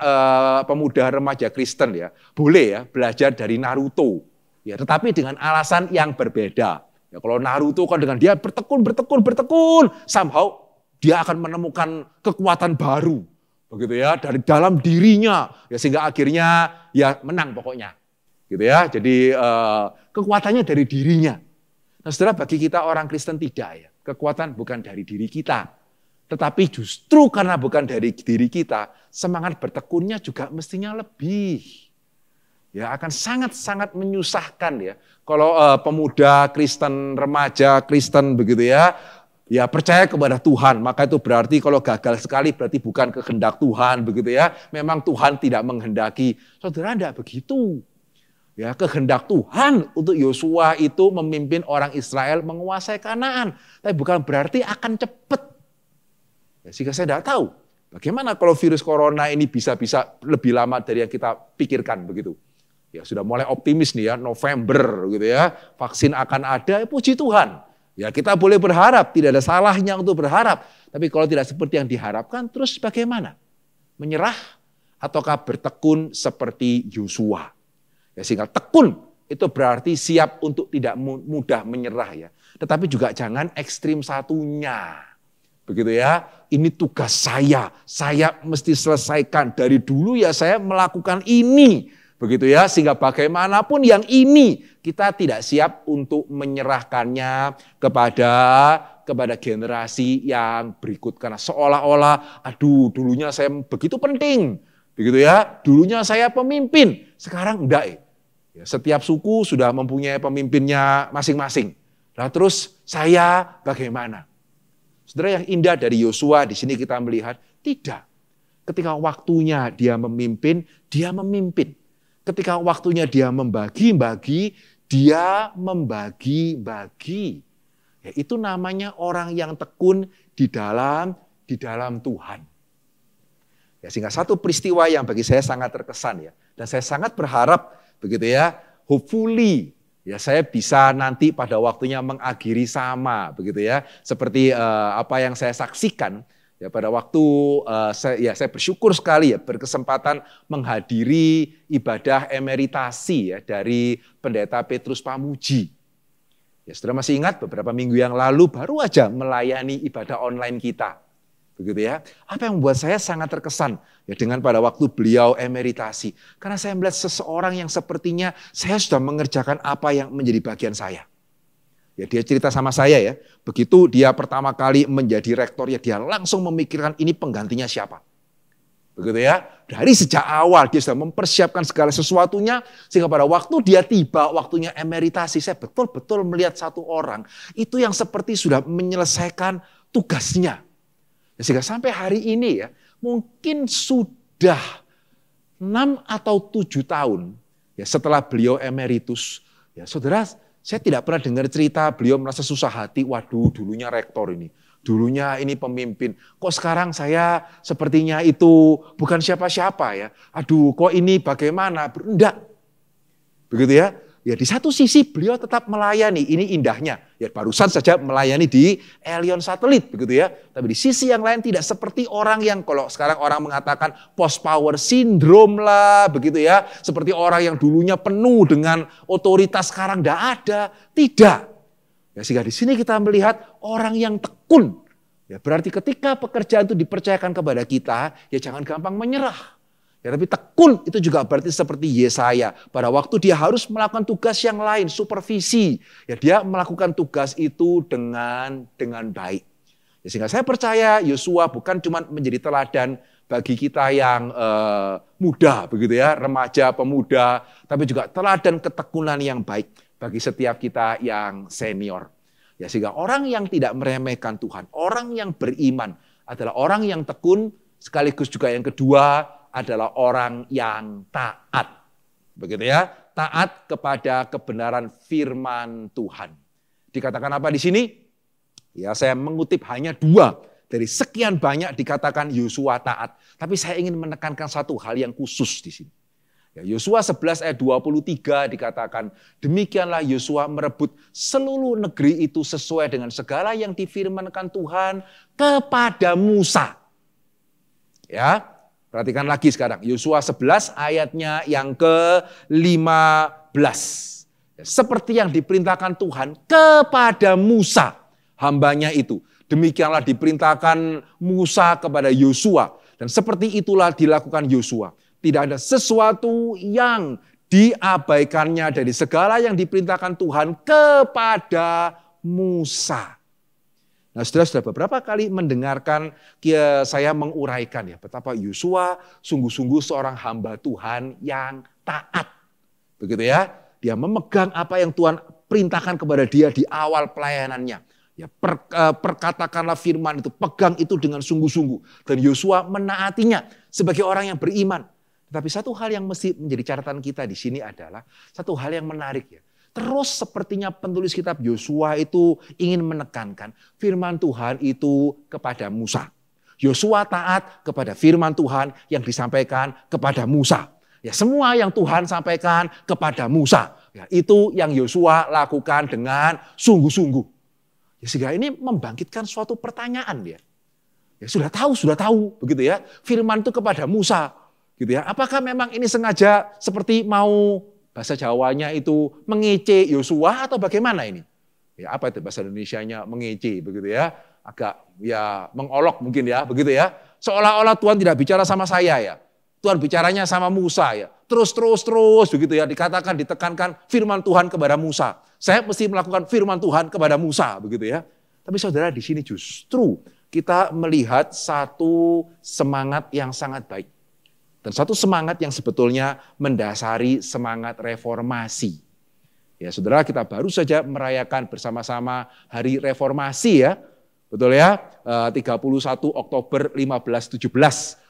S1: pemuda remaja Kristen ya, boleh ya belajar dari Naruto. Ya, tetapi dengan alasan yang berbeda. Ya, kalau Naruto kan dengan dia bertekun, somehow dia akan menemukan kekuatan baru. Begitu ya, dari dalam dirinya, ya sehingga akhirnya ya menang pokoknya. Gitu ya, jadi kekuatannya dari dirinya. Nah saudara, bagi kita orang Kristen tidak ya, kekuatan bukan dari diri kita. Tetapi justru karena bukan dari diri kita, semangat bertekunnya juga mestinya lebih. Ya akan sangat-sangat menyusahkan ya. Kalau pemuda Kristen, remaja Kristen begitu ya, ya percaya kepada Tuhan, maka itu berarti kalau gagal sekali berarti bukan kehendak Tuhan begitu ya. Memang Tuhan tidak menghendaki. Saudara tidak begitu. Ya, kehendak Tuhan untuk Yosua itu memimpin orang Israel menguasai Kanaan, tapi bukan berarti akan cepat. Ya, sehingga saya tidak tahu bagaimana kalau virus corona ini bisa lebih lama dari yang kita pikirkan begitu. Ya sudah mulai optimis nih ya, November gitu ya, vaksin akan ada, puji Tuhan. Ya kita boleh berharap, tidak ada salahnya untuk berharap. Tapi kalau tidak seperti yang diharapkan, terus bagaimana? Menyerah ataukah bertekun seperti Yosua? Ya, sehingga tekun itu berarti siap untuk tidak mudah menyerah ya. Tetapi juga jangan ekstrim satunya. Begitu ya, ini tugas saya mesti selesaikan. Dari dulu ya saya melakukan ini. Begitu ya, sehingga bagaimanapun yang ini kita tidak siap untuk menyerahkannya kepada generasi yang berikut. Karena seolah-olah, aduh dulunya saya begitu penting. Begitu ya, dulunya saya pemimpin, sekarang enggak. Ya, setiap suku sudah mempunyai pemimpinnya masing-masing. Nah terus saya bagaimana? Saudara, yang indah dari Yosua di sini kita melihat, tidak. Ketika waktunya dia memimpin, dia memimpin. Ketika waktunya dia membagi-bagi, dia membagi-bagi. Ya, itu namanya orang yang tekun di dalam Tuhan. Ya, sehingga satu peristiwa yang bagi saya sangat terkesan ya, dan saya sangat berharap begitu ya, hopefully ya saya bisa nanti pada waktunya mengakhiri sama begitu ya, seperti apa yang saya saksikan. Ya pada waktu saya bersyukur sekali ya berkesempatan menghadiri ibadah emeritasi ya dari Pendeta Petrus Pamuji. Ya saudara masih ingat beberapa minggu yang lalu baru aja melayani ibadah online kita. Begitu ya. Apa yang membuat saya sangat terkesan ya dengan pada waktu beliau emeritasi. Karena saya melihat seseorang yang sepertinya saya sudah mengerjakan apa yang menjadi bagian saya. Ya, dia cerita sama saya ya, begitu dia pertama kali menjadi rektor ya dia langsung memikirkan ini penggantinya siapa. Begitu ya. Dari sejak awal dia sudah mempersiapkan segala sesuatunya. Sehingga pada waktu dia tiba, waktunya emeritasi. Saya betul-betul melihat satu orang. Itu yang seperti sudah menyelesaikan tugasnya. Sehingga sampai hari ini ya. Mungkin sudah 6 atau 7 tahun. Ya, setelah beliau emeritus. Ya saudara, saya tidak pernah dengar cerita beliau merasa susah hati. Waduh, dulunya rektor ini. Dulunya ini pemimpin, kok sekarang saya sepertinya itu bukan siapa-siapa ya. Aduh, kok ini bagaimana? Enggak. Begitu ya. Ya di satu sisi beliau tetap melayani, ini indahnya. Ya barusan saja melayani di Elion Satelit, begitu ya. Tapi di sisi yang lain tidak seperti orang yang kalau sekarang orang mengatakan post power syndrome lah, begitu ya. Seperti orang yang dulunya penuh dengan otoritas sekarang enggak ada. Tidak. Ya, sehingga di sini kita melihat orang yang tekun. Ya, berarti ketika pekerjaan itu dipercayakan kepada kita, ya jangan gampang menyerah. Ya, tapi tekun itu juga berarti seperti Yesaya. Pada waktu dia harus melakukan tugas yang lain, supervisi. Ya, dia melakukan tugas itu dengan baik. Ya, sehingga saya percaya Yosua bukan cuma menjadi teladan bagi kita yang muda, begitu ya, remaja, pemuda, tapi juga teladan ketekunan yang baik bagi setiap kita yang senior. Ya, sehingga orang yang tidak meremehkan Tuhan, orang yang beriman adalah orang yang tekun, sekaligus juga yang kedua adalah orang yang taat. Begitu ya, taat kepada kebenaran firman Tuhan. Dikatakan apa di sini? Ya, saya mengutip hanya 2 dari sekian banyak dikatakan Yosua taat. Tapi saya ingin menekankan satu hal yang khusus di sini. Yosua 11 ayat 23 dikatakan, demikianlah Yosua merebut seluruh negeri itu sesuai dengan segala yang difirmankan Tuhan kepada Musa. Ya, perhatikan lagi sekarang. Yosua 11 ayatnya yang ke-15. Seperti yang diperintahkan Tuhan kepada Musa, hambanya itu. Demikianlah diperintahkan Musa kepada Yosua. Dan seperti itulah dilakukan Yosua. Tidak ada sesuatu yang diabaikannya dari segala yang diperintahkan Tuhan kepada Musa. Nah, saudara sudah beberapa kali mendengarkan saya menguraikan ya betapa Yosua sungguh-sungguh seorang hamba Tuhan yang taat. Begitu ya, dia memegang apa yang Tuhan perintahkan kepada dia di awal pelayanannya. Ya, perkatakanlah firman itu, pegang itu dengan sungguh-sungguh. Dan Yosua menaatinya sebagai orang yang beriman. Tapi satu hal yang mesti menjadi catatan kita di sini adalah satu hal yang menarik ya. Terus sepertinya penulis kitab Yosua itu ingin menekankan firman Tuhan itu kepada Musa. Yosua taat kepada firman Tuhan yang disampaikan kepada Musa. Ya, semua yang Tuhan sampaikan kepada Musa, ya, itu yang Yosua lakukan dengan sungguh-sungguh. Ya, sehingga ini membangkitkan suatu pertanyaan ya. Ya sudah tahu begitu ya. Firman itu kepada Musa. Gitu ya. Apakah memang ini sengaja seperti mau bahasa Jawanya itu mengece Yosua atau bagaimana ini? Ya, apa itu bahasa Indonesianya mengece begitu ya? Agak ya mengolok mungkin ya, begitu ya. Seolah-olah Tuhan tidak bicara sama saya ya. Tuhan bicaranya sama Musa ya. Terus begitu ya, dikatakan ditekankan firman Tuhan kepada Musa. Saya mesti melakukan firman Tuhan kepada Musa begitu ya. Tapi saudara di sini justru kita melihat satu semangat yang sangat baik. Dan satu semangat yang sebetulnya mendasari semangat reformasi. Ya saudara, kita baru saja merayakan bersama-sama hari reformasi ya. Betul ya, 31 Oktober 1517.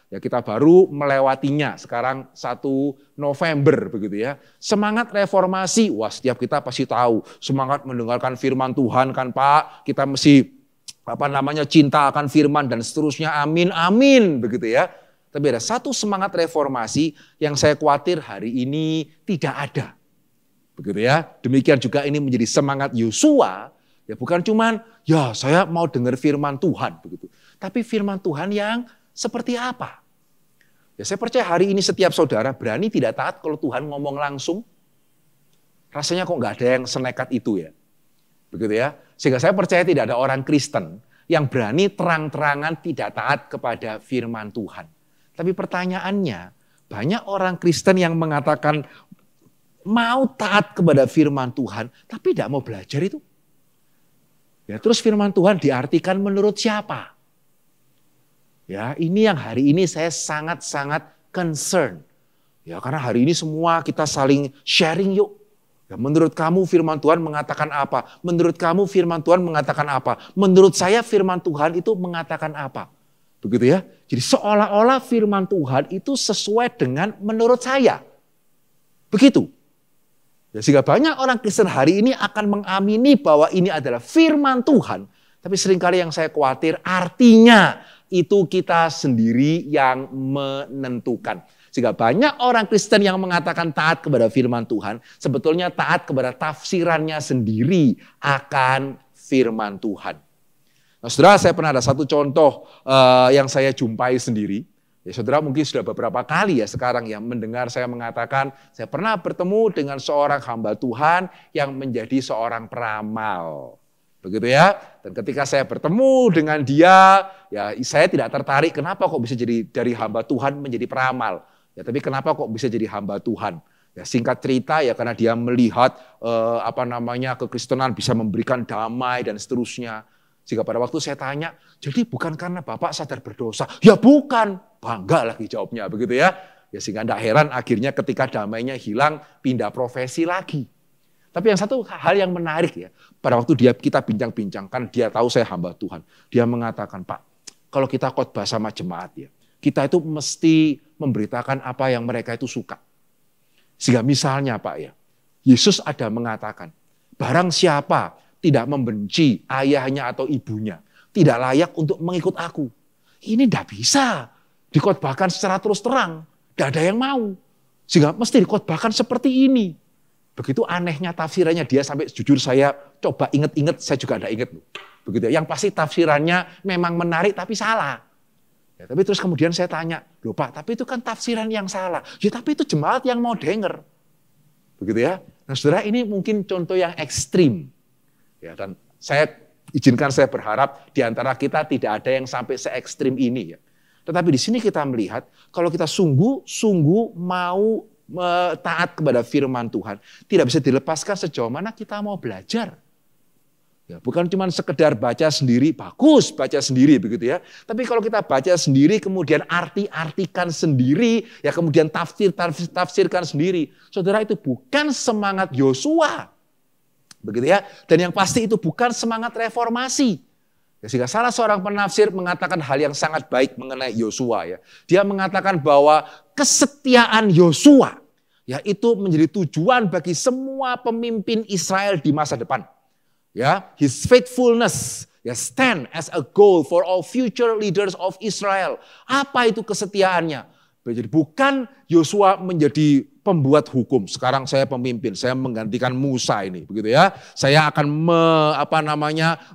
S1: Ya kita baru melewatinya, sekarang 1 November begitu ya. Semangat reformasi, wah setiap kita pasti tahu. Semangat mendengarkan firman Tuhan kan Pak, kita mesti cinta akan firman dan seterusnya, amin, amin begitu ya. Tapi ada satu semangat reformasi yang saya khawatir hari ini tidak ada. Begitu ya. Demikian juga ini menjadi semangat Yosua. Ya bukan cuman ya saya mau dengar firman Tuhan begitu. Tapi firman Tuhan yang seperti apa? Ya saya percaya hari ini setiap saudara berani tidak taat kalau Tuhan ngomong langsung. Rasanya kok nggak ada yang senekat itu ya. Begitu ya. Sehingga saya percaya tidak ada orang Kristen yang berani terang-terangan tidak taat kepada firman Tuhan. Tapi pertanyaannya, banyak orang Kristen yang mengatakan mau taat kepada firman Tuhan, tapi tidak mau belajar itu. Ya, terus firman Tuhan diartikan menurut siapa? Ya, ini yang hari ini saya sangat-sangat concern. Ya, karena hari ini semua kita saling sharing yuk. Ya, menurut kamu firman Tuhan mengatakan apa? Menurut kamu firman Tuhan mengatakan apa? Menurut saya firman Tuhan itu mengatakan apa? Begitu ya. Jadi seolah-olah firman Tuhan itu sesuai dengan menurut saya. Begitu. Ya, sehingga banyak orang Kristen hari ini akan mengamini bahwa ini adalah firman Tuhan. Tapi seringkali yang saya khawatir artinya itu kita sendiri yang menentukan. Sehingga banyak orang Kristen yang mengatakan taat kepada firman Tuhan, sebetulnya taat kepada tafsirannya sendiri akan firman Tuhan. Nah, saudara, saya pernah ada satu contoh yang saya jumpai sendiri. Ya, saudara mungkin sudah beberapa kali ya sekarang ya mendengar saya mengatakan, saya pernah bertemu dengan seorang hamba Tuhan yang menjadi seorang peramal. Begitu ya. Dan ketika saya bertemu dengan dia, ya saya tidak tertarik kenapa kok bisa jadi dari hamba Tuhan menjadi peramal. Ya, tapi kenapa kok bisa jadi hamba Tuhan? Ya, singkat cerita ya karena dia melihat kekristenan bisa memberikan damai dan seterusnya. Sehingga pada waktu saya tanya, jadi bukan karena Bapak sadar berdosa? Ya bukan, bangga lagi jawabnya begitu ya. Ya sehingga tidak heran akhirnya ketika damainya hilang pindah profesi lagi. Tapi yang satu hal yang menarik ya, pada waktu kita bincang-bincangkan, dia tahu saya hamba Tuhan. Dia mengatakan, Pak, kalau kita khotbah sama jemaat ya, kita itu mesti memberitakan apa yang mereka itu suka. Sehingga misalnya Pak ya, Yesus ada mengatakan, barang siapa tidak membenci ayahnya atau ibunya, tidak layak untuk mengikut aku. Ini tidak bisa dikhotbahkan secara terus terang, tidak ada yang mau. Sehingga mesti dikhotbahkan seperti ini. Begitu anehnya tafsirannya dia sampai jujur saya coba inget-inget, saya juga tidak inget. Begitu. Yang pasti tafsirannya memang menarik tapi salah. Ya, tapi terus kemudian saya tanya, loh Pak, tapi itu kan tafsiran yang salah. Ya tapi itu jemaat yang mau denger. Begitu ya. Nah saudara ini mungkin contoh yang ekstrim. Ya, dan saya berharap di antara kita tidak ada yang sampai se-ekstrim ini. Ya. Tetapi di sini kita melihat, kalau kita sungguh mau taat kepada firman Tuhan, tidak bisa dilepaskan sejauh mana kita mau belajar. Ya, bukan cuma sekedar baca sendiri, bagus baca sendiri begitu ya. Tapi kalau kita baca sendiri, kemudian artikan sendiri, ya kemudian tafsirkan sendiri. Saudara itu bukan semangat Yosua. Begitu ya. Dan yang pasti itu bukan semangat reformasi. Ya, sehingga salah seorang penafsir mengatakan hal yang sangat baik mengenai Yosua ya. Dia mengatakan bahwa kesetiaan Yosua ya itu menjadi tujuan bagi semua pemimpin Israel di masa depan. Ya, his faithfulness ya stand as a goal for all future leaders of Israel. Apa itu kesetiaannya? Jadi bukan Yosua menjadi pembuat hukum. Sekarang saya pemimpin, saya menggantikan Musa ini, begitu ya. Saya akan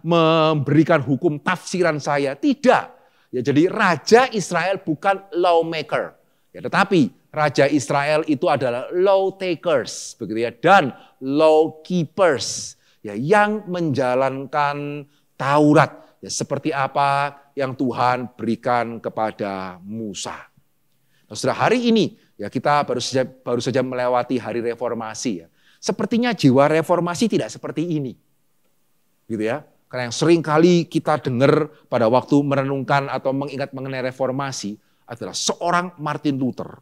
S1: memberikan hukum tafsiran saya. Tidak. Ya, jadi raja Israel bukan lawmaker. Ya, tetapi raja Israel itu adalah law takers, begitu ya, dan law keepers. Ya, yang menjalankan Taurat ya, seperti apa yang Tuhan berikan kepada Musa. Nah, saudara, hari ini ya kita baru saja melewati hari reformasi ya. Sepertinya jiwa reformasi tidak seperti ini. Gitu ya. Karena yang sering kali kita dengar pada waktu merenungkan atau mengingat mengenai reformasi adalah seorang Martin Luther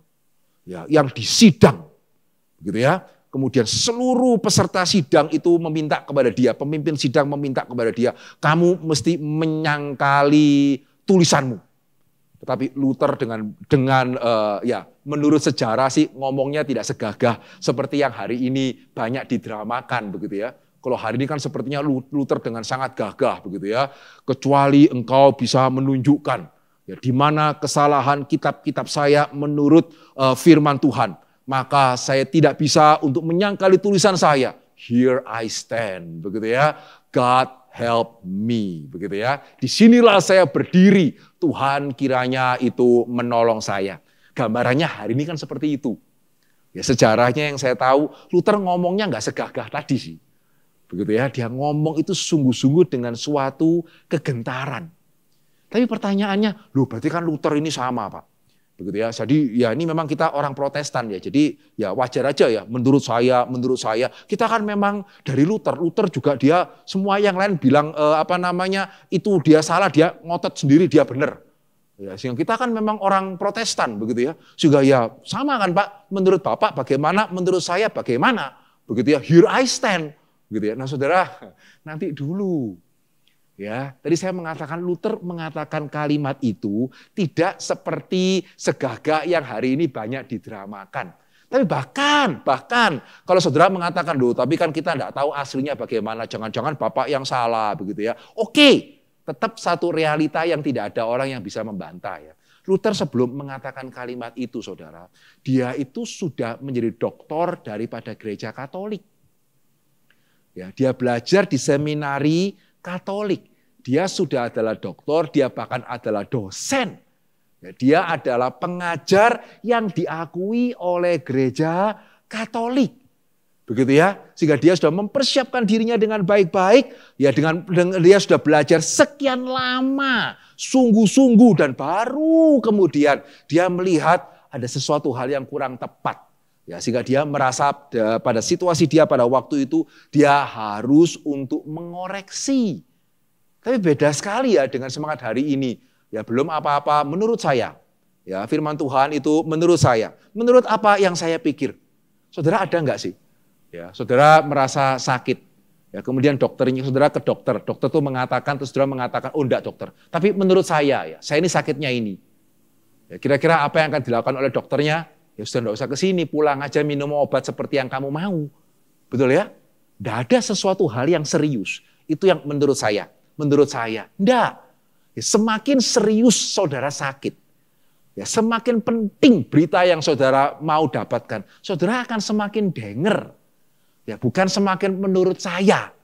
S1: ya, yang disidang. Gitu ya. Kemudian seluruh peserta sidang itu meminta kepada dia, pemimpin sidang meminta kepada dia, kamu mesti menyangkali tulisanmu. Tetapi Luther dengan menurut sejarah sih ngomongnya tidak segagah seperti yang hari ini banyak didramakan begitu ya. Kalau hari ini kan sepertinya Luther dengan sangat gagah begitu ya. Kecuali engkau bisa menunjukkan ya, di mana kesalahan kitab-kitab saya menurut firman Tuhan. Maka saya tidak bisa untuk menyangkali tulisan saya. Here I stand, begitu ya. God help me, begitu ya. Disinilah saya berdiri. Tuhan kiranya itu menolong saya. Gambarannya hari ini kan seperti itu. Ya sejarahnya yang saya tahu, Luther ngomongnya nggak segagah tadi sih, begitu ya. Dia ngomong itu sungguh-sungguh dengan suatu kegentaran. Tapi pertanyaannya, loh berarti kan Luther ini sama Pak. Begitu ya. Jadi ya ini memang kita orang Protestan ya. Jadi ya wajar aja ya menurut saya kita kan memang dari Luther juga dia semua yang lain bilang itu dia salah, dia ngotot sendiri dia benar. Ya, sehingga kita kan memang orang Protestan begitu ya. Sehingga ya sama kan Pak, menurut Bapak bagaimana, menurut saya bagaimana. Begitu ya, here I stand. Gitu ya. Nah saudara, nanti dulu. Ya, tadi saya mengatakan Luther mengatakan kalimat itu tidak seperti segagak yang hari ini banyak didramakan. Tapi bahkan kalau saudara mengatakan, loh tapi kan kita tidak tahu aslinya bagaimana, jangan-jangan Bapak yang salah begitu ya. Oke, tetap satu realita yang tidak ada orang yang bisa membantah ya. Luther sebelum mengatakan kalimat itu saudara, dia itu sudah menjadi doktor daripada gereja Katolik. Ya, dia belajar di seminari Katolik. Dia sudah adalah doktor, dia bahkan adalah dosen. Ya, dia adalah pengajar yang diakui oleh gereja Katolik. Begitu ya, sehingga dia sudah mempersiapkan dirinya dengan baik-baik, ya dengan dia sudah belajar sekian lama, sungguh-sungguh, dan baru kemudian dia melihat ada sesuatu hal yang kurang tepat. Ya, sehingga dia merasa pada situasi dia pada waktu itu, dia harus untuk mengoreksi. Tapi beda sekali ya dengan semangat hari ini. Ya belum apa-apa menurut saya. Ya firman Tuhan itu menurut saya. Menurut apa yang saya pikir. Saudara ada enggak sih? Ya, saudara merasa sakit. Ya, kemudian dokternya saudara ke dokter. Dokter tuh mengatakan, terus saudara mengatakan, oh enggak dokter. Tapi menurut saya ini sakitnya ini. Ya, kira-kira apa yang akan dilakukan oleh dokternya? Ya sudah enggak usah ke sini, pulang aja minum obat seperti yang kamu mau. Betul ya? Enggak ada sesuatu hal yang serius. Itu yang menurut saya. Menurut saya, enggak. Ya, semakin serius saudara sakit, ya semakin penting berita yang saudara mau dapatkan, saudara akan semakin denger. Ya, bukan semakin menurut saya.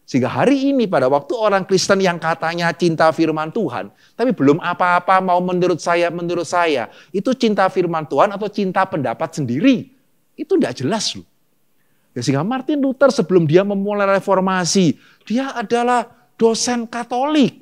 S1: Sehingga hari ini pada waktu orang Kristen yang katanya cinta firman Tuhan, tapi belum apa-apa mau menurut saya, itu cinta firman Tuhan atau cinta pendapat sendiri. Itu enggak jelas loh. Ya, sehingga Martin Luther sebelum dia memulai reformasi, dia adalah dosen Katolik.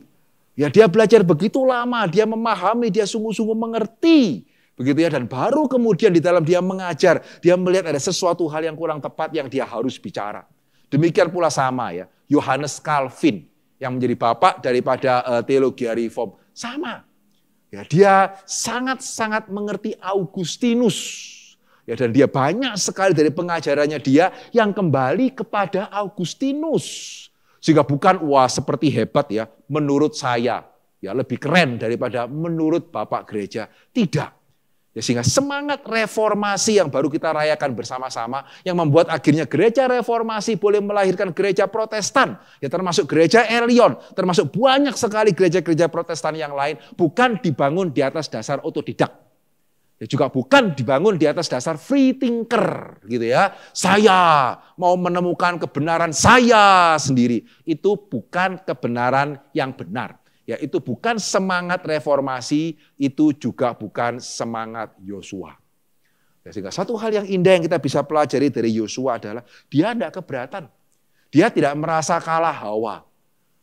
S1: Ya dia belajar begitu lama, dia memahami, dia sungguh-sungguh mengerti. Begitu ya, dan baru kemudian di dalam dia mengajar, dia melihat ada sesuatu hal yang kurang tepat yang dia harus bicara. Demikian pula sama ya, Johannes Calvin yang menjadi bapak daripada teologi reform. Sama. Ya, dia sangat-sangat mengerti Augustinus. Ya, dan dia banyak sekali dari pengajarannya dia yang kembali kepada Augustinus. Sehingga bukan wah seperti hebat ya menurut saya, ya lebih keren daripada menurut Bapak Gereja. Tidak. Ya, sehingga semangat reformasi yang baru kita rayakan bersama-sama yang membuat akhirnya gereja reformasi boleh melahirkan gereja Protestan, ya termasuk gereja Elion, termasuk banyak sekali gereja-gereja Protestan yang lain bukan dibangun di atas dasar otodidak. Ya, juga bukan dibangun di atas dasar free thinker gitu ya. Saya mau menemukan kebenaran saya sendiri. Itu bukan kebenaran yang benar. Ya, itu bukan semangat reformasi, itu juga bukan semangat Yosua. Ya, sehingga satu hal yang indah yang kita bisa pelajari dari Yosua adalah dia tidak keberatan. Dia tidak merasa kalah hawa.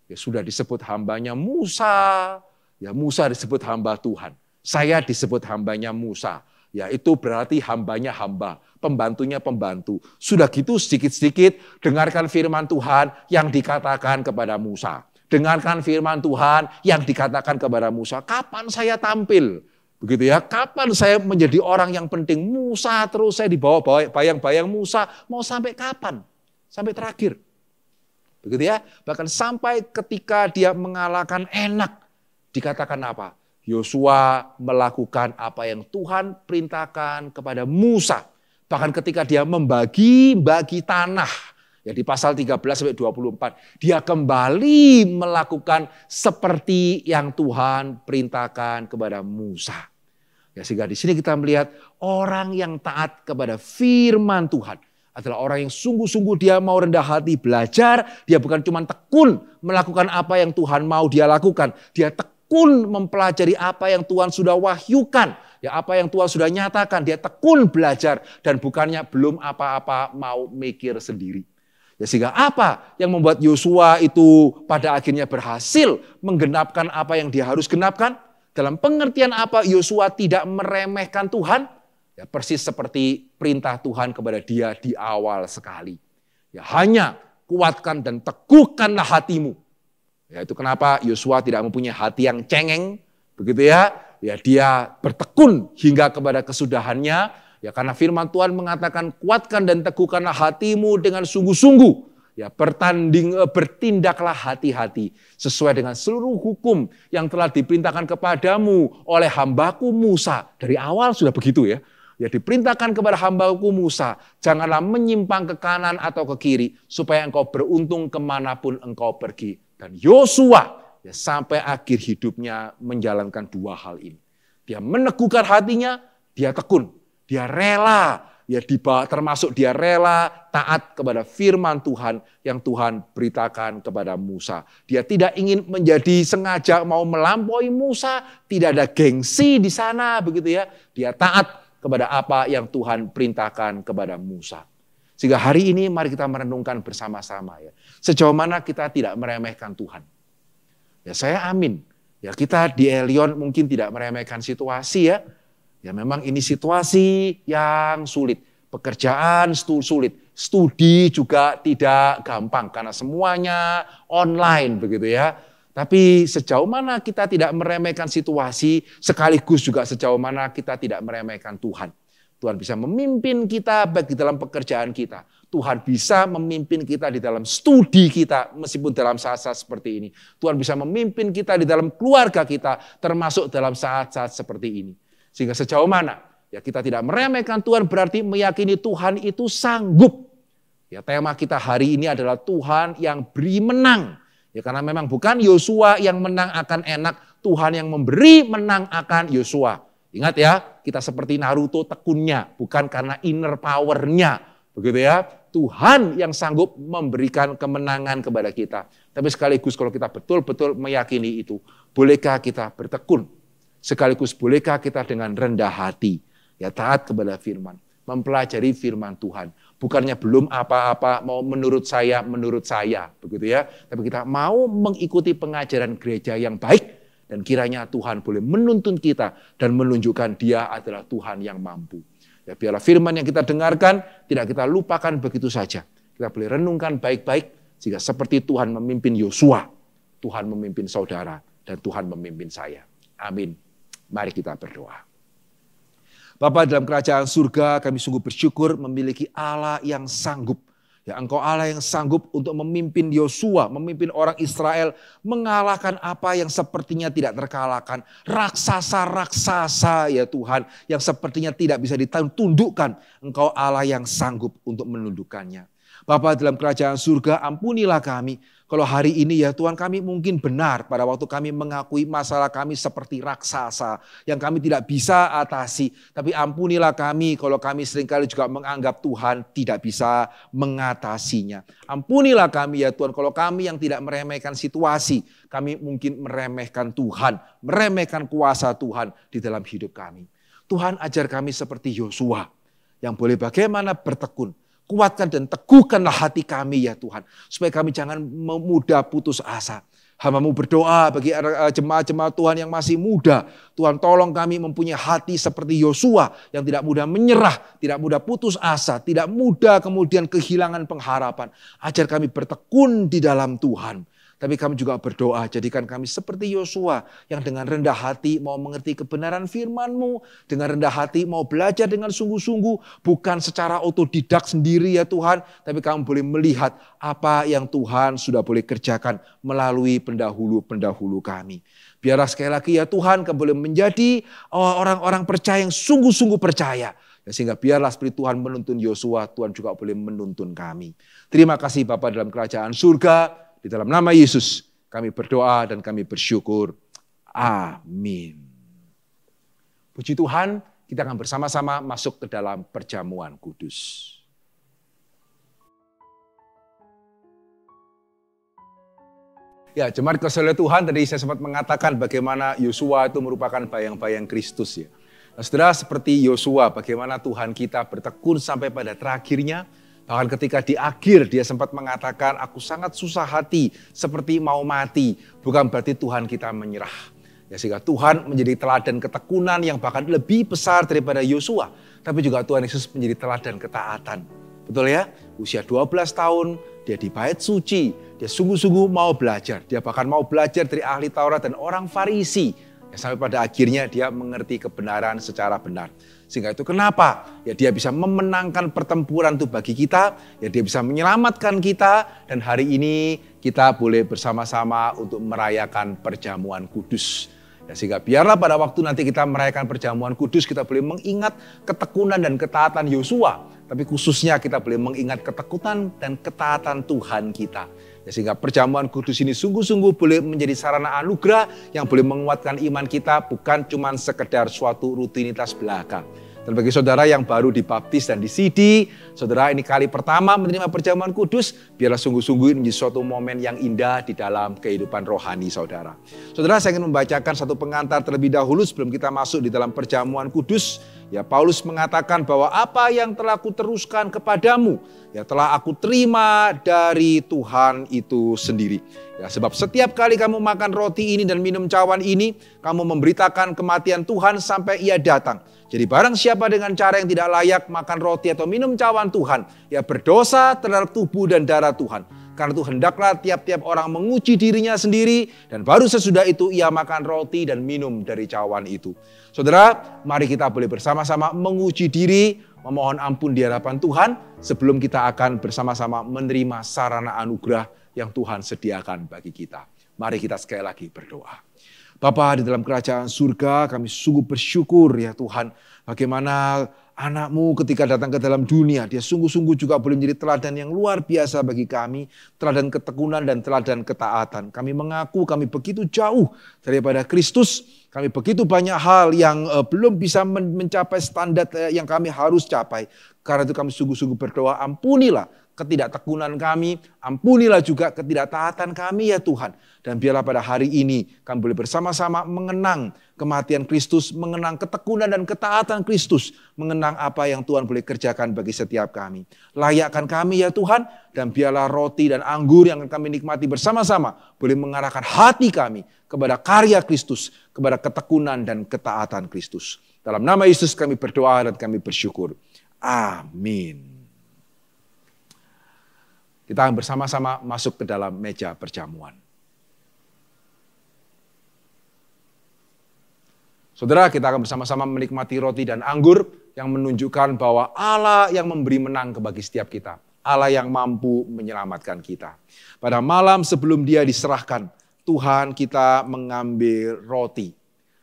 S1: Ya, sudah disebut hambanya Musa, ya Musa disebut hamba Tuhan. Saya disebut hambanya Musa, ya itu berarti hambanya hamba, pembantunya pembantu. Sudah gitu sedikit-sedikit dengarkan firman Tuhan yang dikatakan kepada Musa. Dengarkan firman Tuhan yang dikatakan kepada Musa. Kapan saya tampil? Begitu ya, kapan saya menjadi orang yang penting? Musa terus saya dibawa bayang-bayang Musa, mau sampai kapan? Sampai terakhir. Begitu ya, bahkan sampai ketika dia mengalahkan Enak, dikatakan apa? Yosua melakukan apa yang Tuhan perintahkan kepada Musa. Bahkan ketika dia membagi-bagi tanah, ya di pasal 13-24, dia kembali melakukan seperti yang Tuhan perintahkan kepada Musa. Ya, sehingga di sini kita melihat orang yang taat kepada firman Tuhan adalah orang yang sungguh-sungguh dia mau rendah hati belajar, dia bukan cuma tekun melakukan apa yang Tuhan mau dia lakukan, dia tekun mempelajari apa yang Tuhan sudah wahyukan, ya apa yang Tuhan sudah nyatakan, dia tekun belajar dan bukannya belum apa-apa mau mikir sendiri. Ya sehingga apa yang membuat Yosua itu pada akhirnya berhasil menggenapkan apa yang dia harus genapkan? Dalam pengertian apa Yosua tidak meremehkan Tuhan? Ya persis seperti perintah Tuhan kepada dia di awal sekali. Ya hanya kuatkan dan teguhkanlah hatimu. Ya, itu kenapa Yosua tidak mempunyai hati yang cengeng, begitu ya. ya dia bertekun hingga kepada kesudahannya. Ya karena firman Tuhan mengatakan kuatkan dan teguhkanlah hatimu dengan sungguh-sungguh. Ya bertindaklah hati-hati sesuai dengan seluruh hukum yang telah diperintahkan kepadamu oleh hambaku Musa. Dari awal sudah begitu ya. Ya diperintahkan kepada hambaku Musa, janganlah menyimpang ke kanan atau ke kiri, supaya engkau beruntung kemanapun engkau pergi. Dan Yosua ya sampai akhir hidupnya menjalankan dua hal ini. Dia meneguhkan hatinya, dia tekun, dia rela, ya termasuk dia rela taat kepada firman Tuhan yang Tuhan beritakan kepada Musa. Dia tidak ingin menjadi sengaja mau melampaui Musa, tidak ada gengsi di sana begitu ya. Dia taat kepada apa yang Tuhan perintahkan kepada Musa. Sehingga hari ini mari kita merenungkan bersama-sama ya. Sejauh mana kita tidak meremehkan Tuhan. Ya saya amin. Ya kita di Elion mungkin tidak meremehkan situasi ya. Ya memang ini situasi yang sulit. Pekerjaan sulit. Studi juga tidak gampang karena semuanya online begitu ya. Tapi sejauh mana kita tidak meremehkan situasi, sekaligus juga sejauh mana kita tidak meremehkan Tuhan. Tuhan bisa memimpin kita baik di dalam pekerjaan kita. Tuhan bisa memimpin kita di dalam studi kita meskipun dalam saat-saat seperti ini. Tuhan bisa memimpin kita di dalam keluarga kita termasuk dalam saat-saat seperti ini. Sehingga sejauh mana ya kita tidak meremehkan Tuhan berarti meyakini Tuhan itu sanggup. Ya tema kita hari ini adalah Tuhan yang beri menang. Ya karena memang bukan Yosua yang menang akan enak, Tuhan yang memberi menang akan Yosua. Ingat ya, kita seperti Naruto tekunnya, bukan karena inner power-nya. Begitu ya, Tuhan yang sanggup memberikan kemenangan kepada kita. Tapi sekaligus kalau kita betul-betul meyakini itu, bolehkah kita bertekun? Sekaligus bolehkah kita dengan rendah hati, ya taat kepada firman, mempelajari firman Tuhan. Bukannya belum apa-apa, mau menurut saya, begitu ya. Tapi kita mau mengikuti pengajaran gereja yang baik, dan kiranya Tuhan boleh menuntun kita dan menunjukkan Dia adalah Tuhan yang mampu. Ya biarlah firman yang kita dengarkan tidak kita lupakan begitu saja. Kita boleh renungkan baik-baik, sehingga seperti Tuhan memimpin Yosua, Tuhan memimpin saudara, dan Tuhan memimpin saya. Amin. Mari kita berdoa. Bapa dalam kerajaan surga, kami sungguh bersyukur memiliki Allah yang sanggup. Ya Engkau Allah yang sanggup untuk memimpin Yosua, memimpin orang Israel, mengalahkan apa yang sepertinya tidak terkalahkan. Raksasa-raksasa ya Tuhan, yang sepertinya tidak bisa ditundukkan. Engkau Allah yang sanggup untuk menundukkannya. Bapa dalam kerajaan surga, ampunilah kami. Kalau hari ini ya Tuhan kami mungkin benar pada waktu kami mengakui masalah kami seperti raksasa yang kami tidak bisa atasi. Tapi ampunilah kami kalau kami seringkali juga menganggap Tuhan tidak bisa mengatasinya. Ampunilah kami ya Tuhan kalau kami yang tidak meremehkan situasi. Kami mungkin meremehkan Tuhan, meremehkan kuasa Tuhan di dalam hidup kami. Tuhan ajar kami seperti Yosua yang boleh bagaimana bertekun. Kuatkan dan teguhkanlah hati kami ya Tuhan. Supaya kami jangan mudah putus asa. Hamba-Mu berdoa bagi jemaat-jemaat Tuhan yang masih muda. Tuhan tolong kami mempunyai hati seperti Yosua. Yang tidak mudah menyerah, tidak mudah putus asa. Tidak mudah kemudian kehilangan pengharapan. Ajar kami bertekun di dalam Tuhan. Tapi kami juga berdoa, jadikan kami seperti Yosua yang dengan rendah hati mau mengerti kebenaran firman-Mu. Dengan rendah hati mau belajar dengan sungguh-sungguh. Bukan secara otodidak sendiri ya Tuhan. Tapi kami boleh melihat apa yang Tuhan sudah boleh kerjakan melalui pendahulu-pendahulu kami. Biarlah sekali lagi ya Tuhan kami boleh menjadi orang-orang percaya yang sungguh-sungguh percaya. Sehingga biarlah seperti Tuhan menuntun Yosua, Tuhan juga boleh menuntun kami. Terima kasih Bapa dalam kerajaan surga. Di dalam nama Yesus kami berdoa dan kami bersyukur. Amin. Puji Tuhan, kita akan bersama-sama masuk ke dalam perjamuan kudus. Ya, jemaat kasih Tuhan, tadi saya sempat mengatakan bagaimana Yosua itu merupakan bayang-bayang Kristus ya. Nah, saudara, seperti Yosua, bagaimana Tuhan kita bertekun sampai pada terakhirnya. Bahkan ketika di akhir dia sempat mengatakan, aku sangat susah hati seperti mau mati. Bukan berarti Tuhan kita menyerah. Ya, sehingga Tuhan menjadi teladan ketekunan yang bahkan lebih besar daripada Yosua. Tapi juga Tuhan Yesus menjadi teladan ketaatan. Betul ya? Usia 12 tahun, dia di bait suci. Dia sungguh-sungguh mau belajar. Dia bahkan mau belajar dari ahli Taurat dan orang Farisi. Ya, sampai pada akhirnya dia mengerti kebenaran secara benar. Sehingga itu kenapa? Ya dia bisa memenangkan pertempuran itu bagi kita, ya dia bisa menyelamatkan kita, dan hari ini kita boleh bersama-sama untuk merayakan perjamuan kudus. Ya, sehingga biarlah pada waktu nanti kita merayakan perjamuan kudus, kita boleh mengingat ketekunan dan ketaatan Yosua, tapi khususnya kita boleh mengingat ketekunan dan ketaatan Tuhan kita. Ya, sehingga perjamuan kudus ini sungguh-sungguh boleh menjadi sarana anugerah yang boleh menguatkan iman kita, bukan cuma sekedar suatu rutinitas belaka. Dan bagi saudara yang baru dibaptis dan disidi, saudara ini kali pertama menerima perjamuan kudus, biarlah sungguh-sungguh ini menjadi suatu momen yang indah di dalam kehidupan rohani saudara. Saudara, saya ingin membacakan satu pengantar terlebih dahulu sebelum kita masuk di dalam perjamuan kudus. Ya, Paulus mengatakan bahwa apa yang telah kuteruskan kepadamu, ya telah aku terima dari Tuhan itu sendiri. Ya, sebab setiap kali kamu makan roti ini dan minum cawan ini, kamu memberitakan kematian Tuhan sampai ia datang. Jadi barang siapa dengan cara yang tidak layak makan roti atau minum cawan Tuhan, ya berdosa terhadap tubuh dan darah Tuhan. Karena itu hendaklah tiap-tiap orang menguji dirinya sendiri, dan baru sesudah itu ia makan roti dan minum dari cawan itu. Saudara, mari kita boleh bersama-sama menguji diri, memohon ampun di hadapan Tuhan, sebelum kita akan bersama-sama menerima sarana anugerah yang Tuhan sediakan bagi kita. Mari kita sekali lagi berdoa. Bapa di dalam kerajaan surga, kami sungguh bersyukur ya Tuhan, bagaimana anak-Mu ketika datang ke dalam dunia, dia sungguh-sungguh juga boleh menjadi teladan yang luar biasa bagi kami, teladan ketekunan dan teladan ketaatan. Kami mengaku kami begitu jauh daripada Kristus, kami begitu banyak hal yang belum bisa mencapai standar yang kami harus capai. Karena itu kami sungguh-sungguh berdoa, ampunilah ketidaktekunan kami, ampunilah juga ketidaktaatan kami ya Tuhan. Dan biarlah pada hari ini kami boleh bersama-sama mengenang kematian Kristus, mengenang ketekunan dan ketaatan Kristus, mengenang apa yang Tuhan boleh kerjakan bagi setiap kami. Layakkan kami ya Tuhan, dan biarlah roti dan anggur yang kami nikmati bersama-sama boleh mengarahkan hati kami kepada karya Kristus, kepada ketekunan dan ketaatan Kristus. Dalam nama Yesus kami berdoa dan kami bersyukur. Amin. Kita akan bersama-sama masuk ke dalam meja perjamuan. Saudara, kita akan bersama-sama menikmati roti dan anggur yang menunjukkan bahwa Allah yang memberi menang bagi setiap kita. Allah yang mampu menyelamatkan kita. Pada malam sebelum dia diserahkan, Tuhan kita mengambil roti.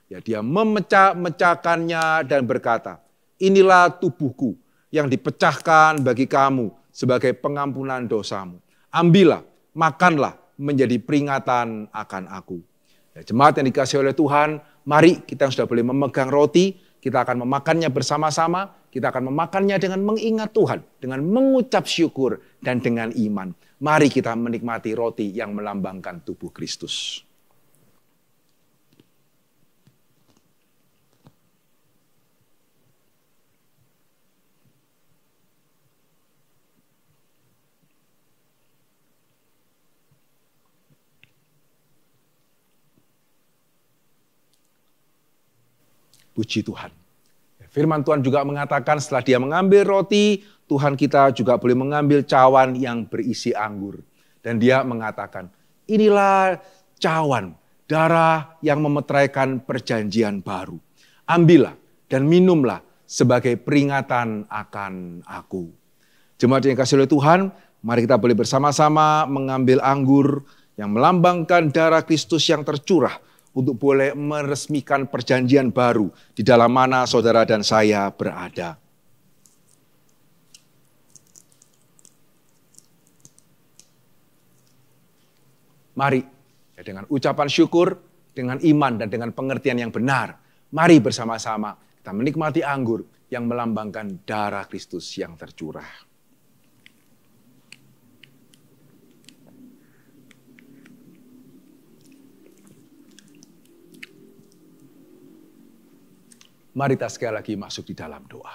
S1: Ya, dia memecah-mecahkannya dan berkata, inilah tubuhku yang dipecahkan bagi kamu sebagai pengampunan dosamu. Ambillah, makanlah menjadi peringatan akan aku. Ya, jemaat yang dikasihi oleh Tuhan, mari kita yang sudah boleh memegang roti, kita akan memakannya bersama-sama, kita akan memakannya dengan mengingat Tuhan, dengan mengucap syukur dan dengan iman. Mari kita menikmati roti yang melambangkan tubuh Kristus. Puji Tuhan. Firman Tuhan juga mengatakan setelah dia mengambil roti, Tuhan kita juga boleh mengambil cawan yang berisi anggur. Dan dia mengatakan, inilah cawan, darah yang memeteraikan perjanjian baru. Ambillah dan minumlah sebagai peringatan akan aku. Jemaat yang dikasihi oleh Tuhan, mari kita boleh bersama-sama mengambil anggur yang melambangkan darah Kristus yang tercurah, untuk boleh meresmikan perjanjian baru di dalam mana saudara dan saya berada. Mari dengan ucapan syukur, dengan iman dan dengan pengertian yang benar, mari bersama-sama kita menikmati anggur yang melambangkan darah Kristus yang tercurah. Mari kita sekali lagi masuk di dalam doa.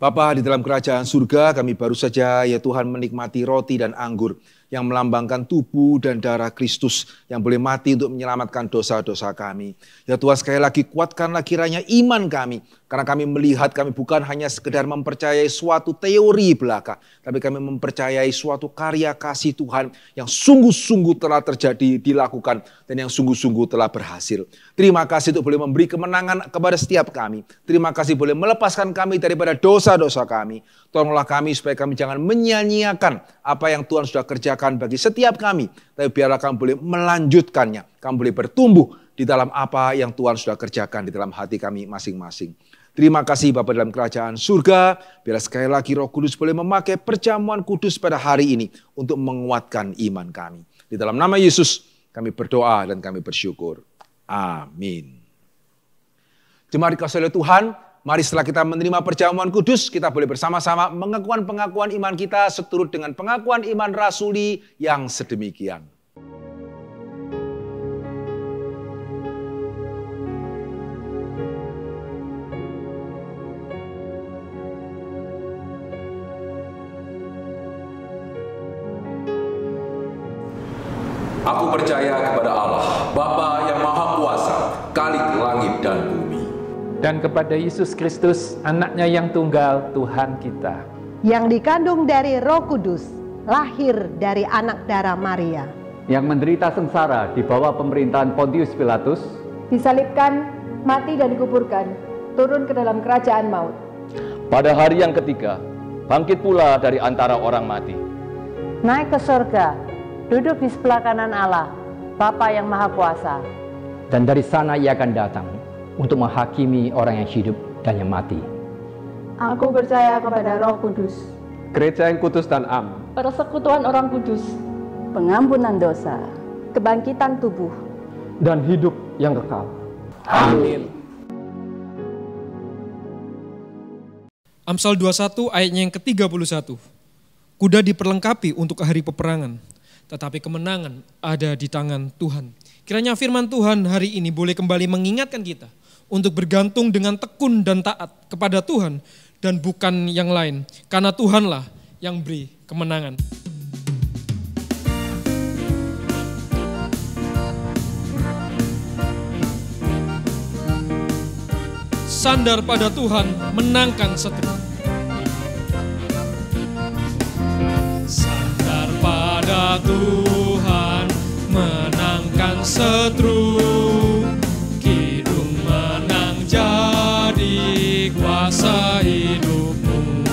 S1: Bapa di dalam kerajaan surga, kami baru saja ya Tuhan menikmati roti dan anggur yang melambangkan tubuh dan darah Kristus yang boleh mati untuk menyelamatkan dosa-dosa kami. Ya Tuhan, sekali lagi kuatkanlah kiranya iman kami, karena kami melihat kami bukan hanya sekedar mempercayai suatu teori belaka, tapi kami mempercayai suatu karya kasih Tuhan yang sungguh-sungguh telah terjadi, dilakukan, dan yang sungguh-sungguh telah berhasil. Terima kasih untuk boleh memberi kemenangan kepada setiap kami. Terima kasih boleh melepaskan kami daripada dosa-dosa kami. Tolonglah kami supaya kami jangan menyia-nyiakan apa yang Tuhan sudah kerjakan bagi setiap kami. Tapi biarlah kami boleh melanjutkannya. Kami boleh bertumbuh di dalam apa yang Tuhan sudah kerjakan di dalam hati kami masing-masing. Terima kasih Bapa dalam kerajaan surga. Biarlah sekali lagi Roh Kudus boleh memakai perjamuan kudus pada hari ini untuk menguatkan iman kami. Di dalam nama Yesus kami berdoa dan kami bersyukur. Amin. Jemaat dikasihi oleh Tuhan, mari setelah kita menerima perjamuan kudus, kita boleh bersama-sama mengakukan pengakuan iman kita seturut dengan pengakuan iman rasuli yang sedemikian.
S4: Aku percaya kepada Allah, Bapa yang Maha Kuasa, Khalik langit dan bumi.
S5: Dan kepada Yesus Kristus, anaknya yang tunggal, Tuhan kita.
S6: Yang dikandung dari Roh Kudus, lahir dari anak darah Maria.
S7: Yang menderita sengsara di bawah pemerintahan Pontius Pilatus.
S8: Disalibkan, mati dan dikuburkan, turun ke dalam kerajaan maut.
S9: Pada hari yang ketiga, bangkit pula dari antara orang mati.
S10: Naik ke surga, duduk di sebelah kanan Allah, Bapa yang Maha Kuasa.
S7: Dan dari sana ia akan datang untuk menghakimi orang yang hidup dan yang mati.
S8: Aku percaya kepada Roh Kudus,
S11: Gereja yang kudus dan am,
S8: persekutuan orang kudus,
S10: pengampunan dosa,
S8: kebangkitan tubuh,
S11: dan hidup yang kekal.
S5: Amin.
S2: Amsal 21 ayatnya yang ke-31. Kuda diperlengkapi untuk hari peperangan, tetapi kemenangan ada di tangan Tuhan. Kiranya firman Tuhan hari ini boleh kembali mengingatkan kita untuk bergantung dengan tekun dan taat kepada Tuhan dan bukan yang lain. Karena Tuhanlah yang beri kemenangan. Sandar pada Tuhan, menangkan seteru. Sandar pada Tuhan, menangkan seteru. Kidung menang jadi kuasa hidupmu.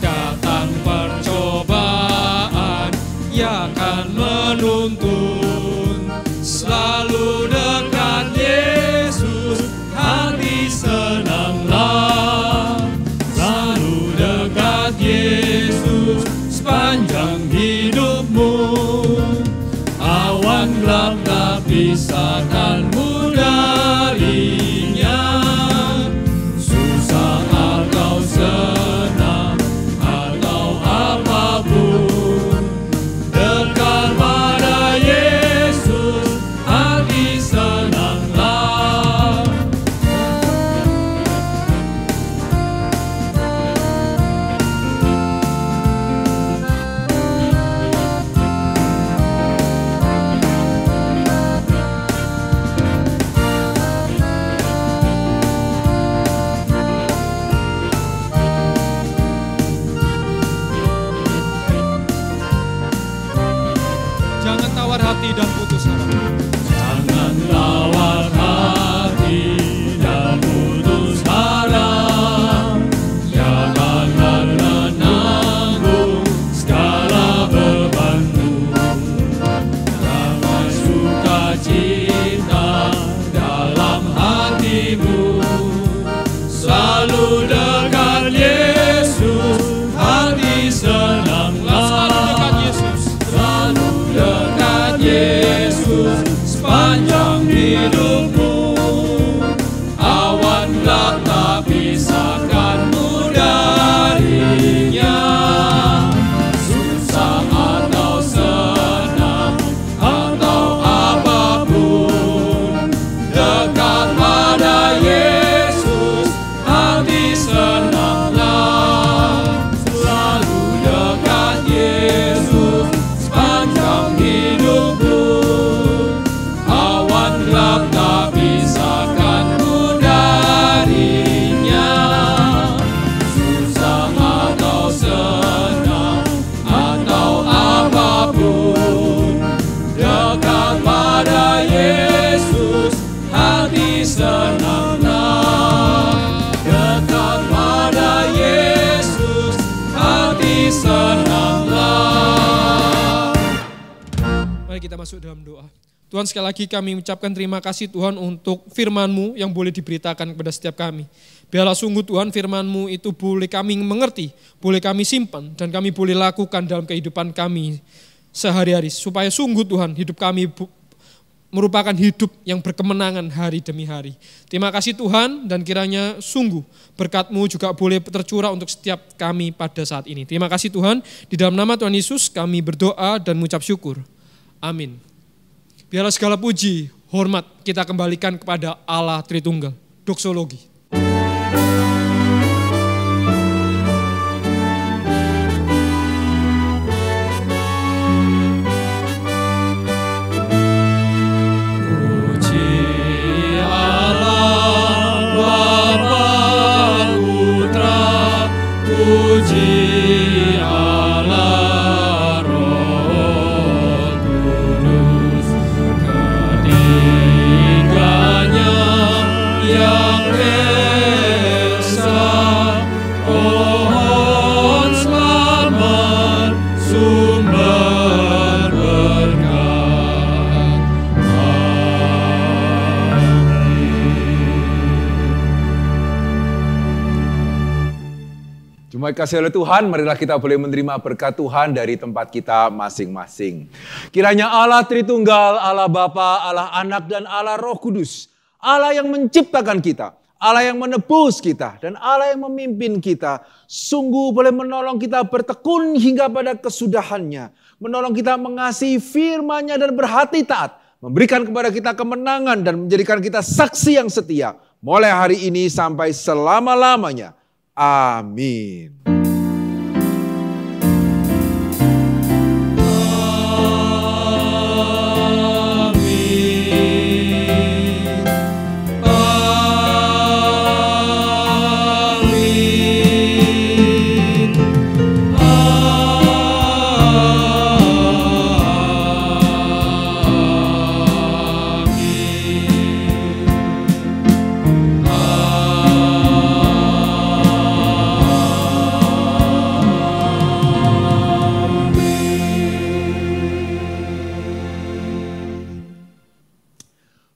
S2: Datang percobaan, ia akan menuntun. Selalu dekat Yesus, hati senanglah. Selalu dekat Yesus, sepanjang hidupmu. Awan gelap tak pisahkanmu darinya. Susah atau senang atau apapun, dekat pada Yesus, hati senanglah. Jangan tawar hati dan putus harap. Jangan tawar hati dan putus harap. Jangan menanggung segala bebanmu. Damai sukacita dalam hatimu. Selalu dekat Yesus, hati senanglah. Selalu dekat Yesus, selalu dekat Yesus.
S3: senanglah.
S2: Mari kita masuk dalam doa. Tuhan, sekali lagi kami ucapkan terima kasih Tuhan untuk firman-Mu yang boleh diberitakan kepada setiap kami. Biarlah sungguh Tuhan firman-Mu itu boleh kami mengerti, boleh kami simpan, dan kami boleh lakukan dalam kehidupan kami sehari-hari. Supaya sungguh Tuhan hidup kami merupakan hidup yang berkemenangan hari demi hari. Terima kasih Tuhan, dan kiranya sungguh berkat-Mu juga boleh tercurah untuk setiap kami pada saat ini. Terima kasih Tuhan, di dalam nama Tuhan Yesus kami berdoa dan mengucap syukur. Amin. Biarlah segala puji, hormat kita kembalikan kepada Allah Tritunggal. Doksologi.
S3: Puji Allah Bapa Putra, puji Allah Roh Kudus, ketiganya yang esa, pohon selamat, sumber berkat.
S1: Jemaat kasih oleh Tuhan, marilah kita boleh menerima berkat Tuhan dari tempat kita masing-masing. Kiranya Allah Tritunggal, Allah Bapa, Allah Anak, dan Allah Roh Kudus, Allah yang menciptakan kita, Allah yang menebus kita, dan Allah yang memimpin kita, sungguh boleh menolong kita bertekun hingga pada kesudahannya, menolong kita mengasihi firman-Nya dan berhati taat, memberikan kepada kita kemenangan dan menjadikan kita saksi yang setia, mulai hari ini sampai selama-lamanya. Amin.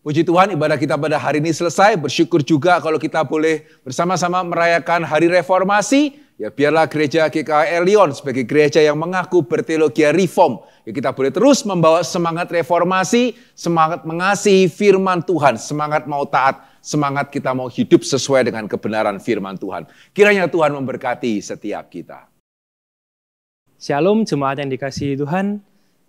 S1: Puji Tuhan, ibadah kita pada hari ini selesai. Bersyukur juga kalau kita boleh bersama-sama merayakan Hari Reformasi. Ya, biarlah gereja GKI Elion sebagai gereja yang mengaku berteologi reform. Ya, kita boleh terus membawa semangat reformasi, semangat mengasihi firman Tuhan, semangat mau taat, semangat kita mau hidup sesuai dengan kebenaran firman Tuhan. Kiranya Tuhan memberkati setiap kita.
S12: Shalom jemaat yang dikasihi Tuhan.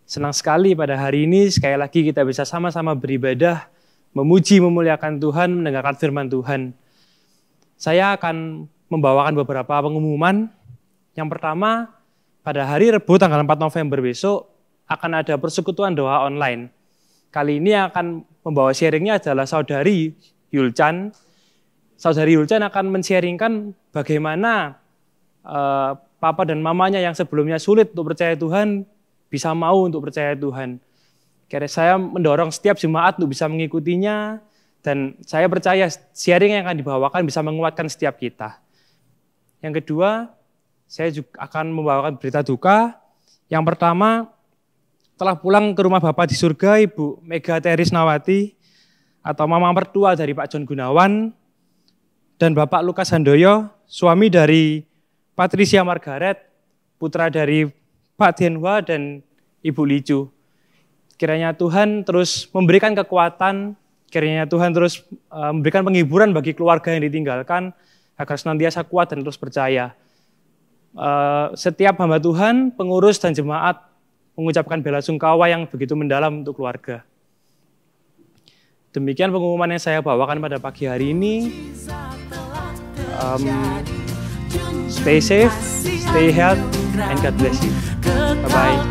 S12: Senang sekali pada hari ini sekali lagi kita bisa sama-sama beribadah, memuji, memuliakan Tuhan, mendengarkan firman Tuhan. Saya akan membawakan beberapa pengumuman. Yang pertama, pada hari Rabu tanggal 4 November besok akan ada persekutuan doa online. Kali ini akan membawa sharingnya adalah Saudari Yulchan. Saudari Yulchan akan men-sharingkan bagaimana papa dan mamanya yang sebelumnya sulit untuk percaya Tuhan, bisa mau untuk percaya Tuhan. Karena saya mendorong setiap jemaat untuk bisa mengikutinya, dan saya percaya sharing yang akan dibawakan bisa menguatkan setiap kita. Yang kedua, saya juga akan membawakan berita duka. Yang pertama, telah pulang ke rumah Bapak di surga, Ibu Mega Terisnawati, atau mama mertua dari Pak John Gunawan, dan Bapak Lukas Handoyo, suami dari Patricia Margaret, putra dari Pak Tianhua dan Ibu Licu. Kiranya Tuhan terus memberikan kekuatan, kiranya Tuhan terus memberikan penghiburan bagi keluarga yang ditinggalkan, agar senantiasa kuat dan terus percaya. Setiap hamba Tuhan, pengurus dan jemaat mengucapkan bela sungkawa yang begitu mendalam untuk keluarga. Demikian pengumuman yang saya bawakan pada pagi hari ini. Stay safe, stay healthy, and God bless you. Bye-bye.